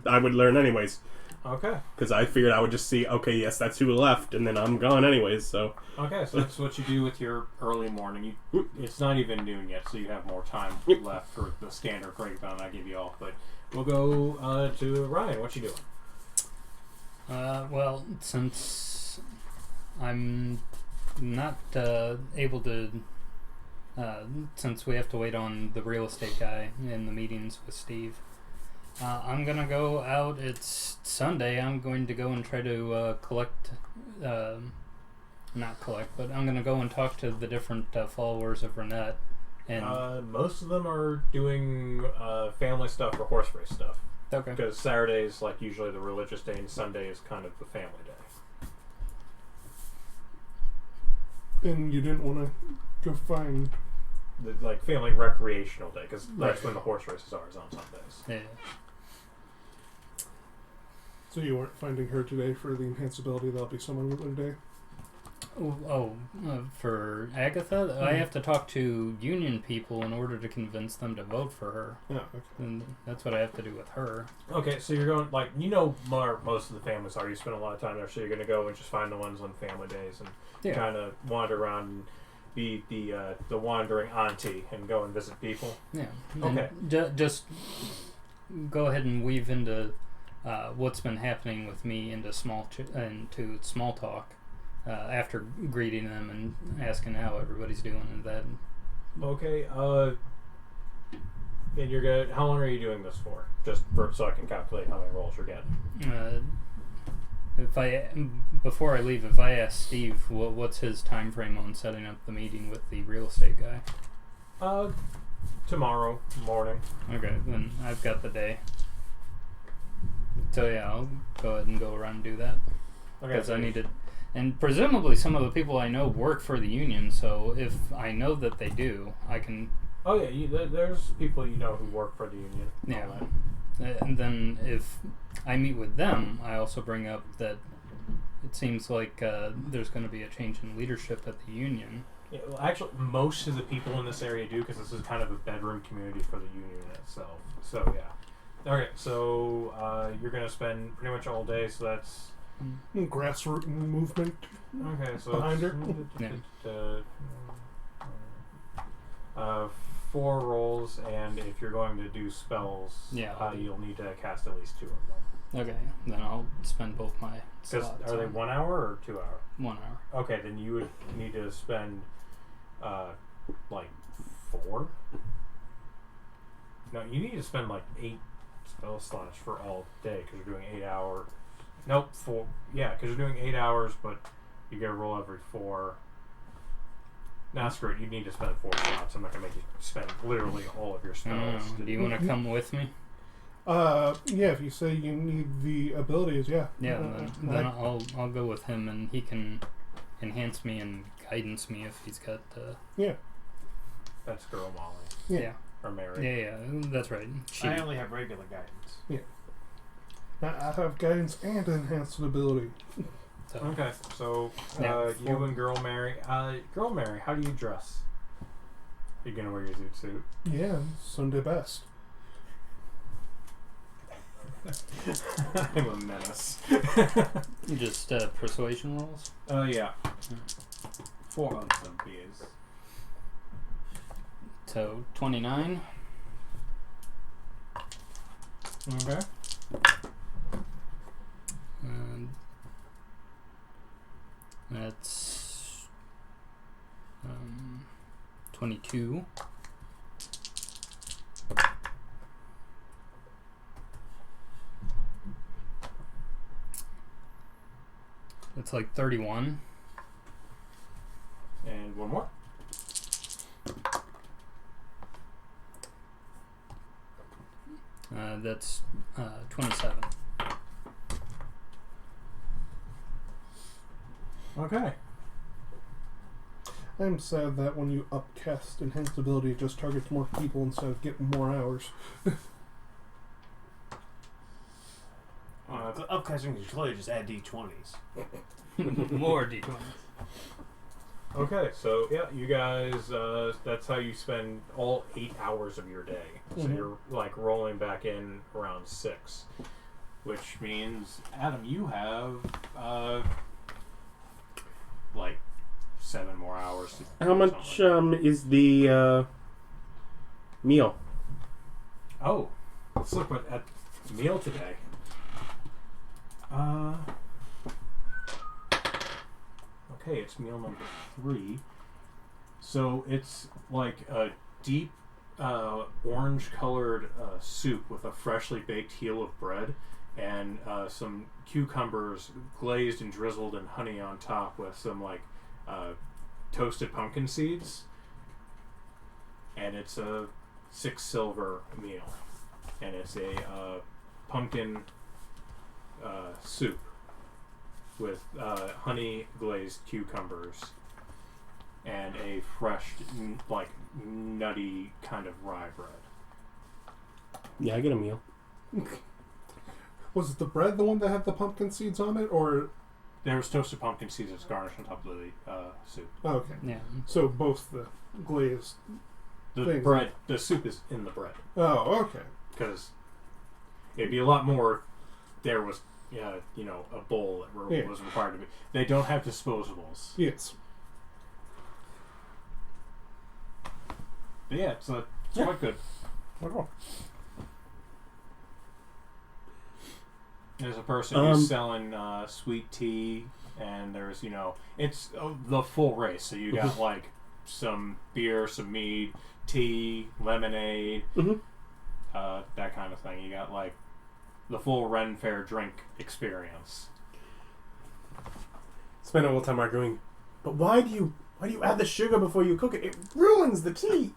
I would learn anyways. Okay. Because I figured I would just see, okay, yes, that's who left, and then I'm gone anyways, so... Okay, so that's what you do with your early morning. It's not even noon yet, so you have more time left for the standard breakdown I give you all. But we'll go to Ryan. What you doing? Well, since I'm not able to... since we have to wait on the real estate guy in the meetings with Steve, I'm gonna go out. It's Sunday. I'm going to go and try to not collect, but I'm gonna go and talk to the different followers of Ranet. And most of them are doing family stuff or horse race stuff. okay. Because Saturday is like usually the religious day, and Sunday is kind of the family day. And you didn't want to go find... Like family recreational day, because that's when the horse races are, is on Sundays. Yeah. So you weren't finding her today for the enhanced ability. That'll be some other day. For Agatha, I have to talk to union people in order to convince them to vote for her. Yeah, okay. And that's what I have to do with her. Okay, so you're going, like, you know where most of the families are. You spend a lot of time there, so you're going to go and just find the ones on family days and kind of wander around and be the wandering auntie and go and visit people. Yeah. Okay. Just go ahead and weave into what's been happening with me into small talk after greeting them and asking how everybody's doing and that. Okay. And you're good. How long are you doing this for? Just so I can calculate how many rolls you're getting. Before I leave, if I ask Steve what's his time frame on setting up the meeting with the real estate guy. Tomorrow morning. Okay, then I've got the day. So yeah, I'll go ahead and go around and do that. Okay. Because I need to... And presumably some of the people I know work for the union, so if I know that they do, I can... Oh yeah, there's people you know who work for the union. Yeah. And then if I meet with them, I also bring up that it seems like there's going to be a change in leadership at the union. Yeah, well, actually, most of the people in this area do, because this is kind of a bedroom community for the union itself. So yeah. Okay, so you're going to spend pretty much all day, so that's... Grassroots movement. Okay, so behind her. Yeah. 4 rolls, and if you're going to do spells, you'll need to cast at least 2 of them. Okay, then I'll spend both my slots. Are they 1 hour or 2 hour? 1 hour. Okay, then you would need to spend like 4. No, you need to spend like 8 spell slots for all day, because you're doing 8 hours. Nope, 4. Yeah, because you're doing 8 hours, but you get a roll every 4. Nah, screw it. You need to spend 4 slots. I'm not going to make you spend literally all of your spells. Do you want to come with me? Yeah, if you say you need the abilities, yeah. Yeah, then I'll go with him, and he can enhance me and guidance me if he's got... Yeah. That's girl Molly. Yeah. Or Mary. Yeah, that's right. I only have regular guidance. Yeah. I have guidance and enhanced ability. So. Okay, so you and Girl Mary. Girl Mary, how do you dress? You're gonna wear your zoot suit. Yeah, Sunday best. I'm a menace. Just persuasion rolls? Yeah. 4 on some beers. So 29. Okay. And that's 22. That's like 31. And 1 more. That's 27. Okay. I'm sad that when you upcast enhanced ability, it just targets more people instead of getting more hours. That's upcasting controller, just add D20s. More D20s. Okay, so yeah, you guys, that's how you spend all 8 hours of your day. So you're like rolling back in around 6, which means, Adam, you have like 7 more hours. How much is the meal? Oh, let's look at meal today. Okay, it's meal number 3. So it's like a deep orange-colored soup with a freshly baked heel of bread and some cucumbers glazed and drizzled in honey on top with some like toasted pumpkin seeds. And it's a 6 silver meal. And it's a pumpkin soup with honey glazed cucumbers and a fresh, like, nutty kind of rye bread. Yeah, I get a meal. Was it the bread the one that had the pumpkin seeds on it, or? There was toasted pumpkin seeds that's garnished on top of the soup. Oh, okay. Yeah. So both the glazed The things. bread, the soup is in the bread. Oh, okay. Because it'd be a lot more if there was, a bowl that was required to be. They don't have disposables. Yes. But yeah, it's quite good. Wonderful. There's a person who's selling sweet tea, and there's, it's the full race. So you got like some beer, some mead, tea, lemonade, that kind of thing. You got like the full Ren Fair drink experience. Spend a little time arguing, but why do you add the sugar before you cook it? It ruins the tea.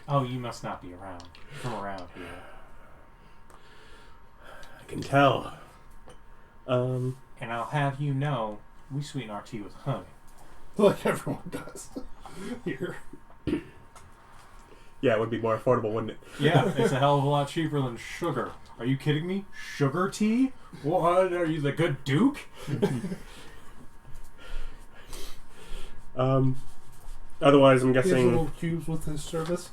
Oh, you must not be from around here. I can tell. And I'll have you know, we sweeten our tea with honey. Like everyone does here. Yeah, it would be more affordable, wouldn't it? Yeah, it's a hell of a lot cheaper than sugar. Are you kidding me? Sugar tea? What? Are you the good Duke? Otherwise, I'm He has guessing. little cubes with his service.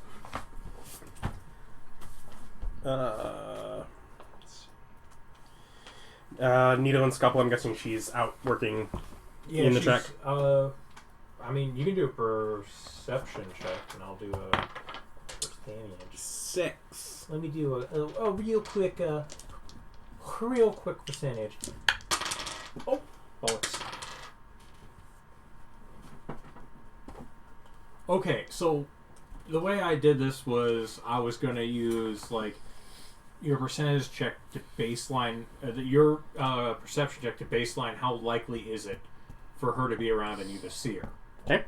Needle and Scalpel, I'm guessing she's out working in the track. I mean, you can do a perception check, and I'll do a percentage. 6. Let me do a real quick percentage. Oh, bullets. Okay, so the way I did this was I was going to use like your percentage check to baseline your perception check to baseline how likely is it for her to be around and you to see her. Okay.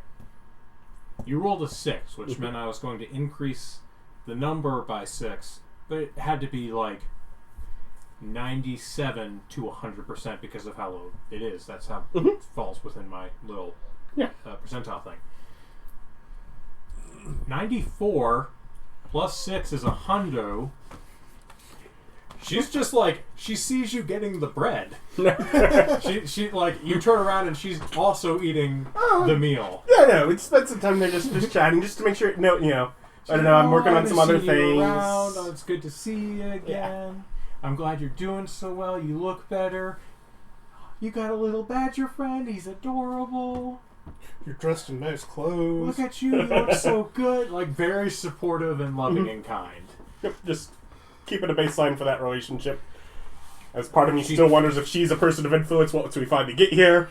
You rolled a 6, which meant I was going to increase the number by 6, but it had to be like 97 to 100% because of how low it is. That's how it falls within my little percentile thing. 94 plus 6 is 100. She's just like, she sees you getting the bread. she like, you turn around and she's also eating the meal. Yeah, no, we spent some time there just chatting, just to make sure, I don't know, I'm working on some other things. Oh, it's good to see you again. Yeah. I'm glad you're doing so well. You look better. You got a little badger friend. He's adorable. You're dressed in nice clothes. Look at you. You look so good. Like, very supportive and loving and kind. Yep, just keeping a baseline for that relationship. As part of me still wonders if she's a person of influence once we finally get here.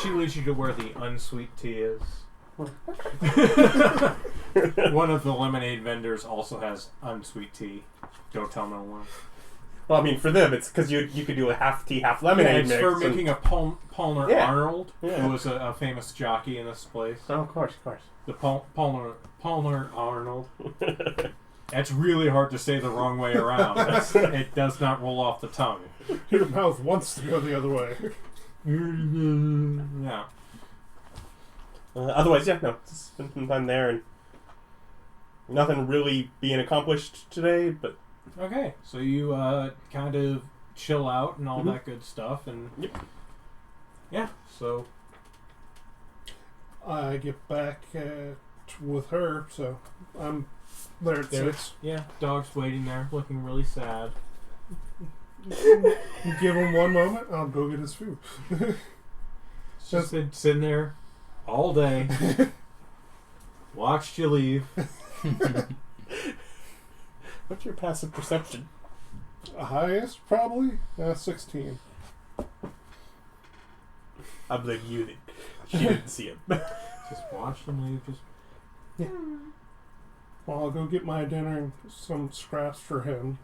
She leads you to where the unsweet tea is. One of the lemonade vendors also has unsweet tea. Don't tell no one. Well, I mean, for them, it's because you could do a half tea, half lemonade mix. For making a Palmer Arnold, who was a famous jockey in this place. Oh, of course. The Palmer Arnold. That's really hard to say the wrong way around. It does not roll off the tongue. Your mouth wants to go the other way. Yeah. Otherwise, just spend some time there, and nothing really being accomplished today, but Okay, so you kind of chill out and all Mhm. that good stuff, and Yep. yeah, so I get back with her, so I'm there at there's 6. yeah, dog's waiting there, looking really sad. Give him one moment, I'll go get his food. Just been sitting there all day, watched you leave. What's your passive perception? Highest, probably? 16. I blame you. She didn't see him. Just watched them leave. Just Well, I'll go get my dinner and some scraps for him.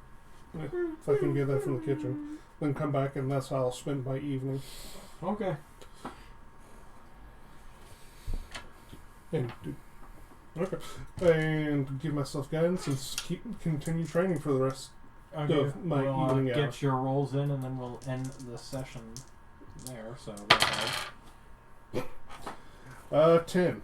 If I can get that from the kitchen. Then come back and that's how I'll spend my evening. okay. And and give myself guidance and continue training for the rest. Okay, Of my we'll evening get hours. your rolls in, and then we'll end the session there. So go ahead. 10.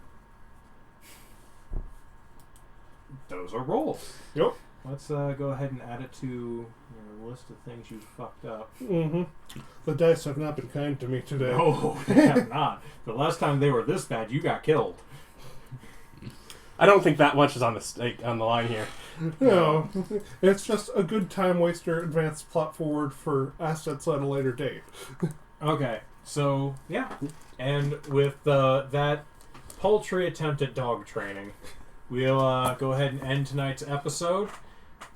Those are rolls. Yep. Let's go ahead and add it to your list of things you fucked up. Mm-hmm. The dice have not been kind to me today. No, they have not. The last time they were this bad, you got killed. I don't think that much is on the stake on the line here. No, it's just a good time waster, advanced plot forward for assets at a later date. Okay, so yeah, and with that paltry attempt at dog training, we'll go ahead and end tonight's episode.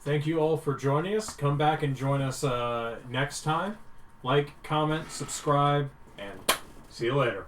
Thank you all for joining us. Come back and join us next time. Like, comment, subscribe, and see you later.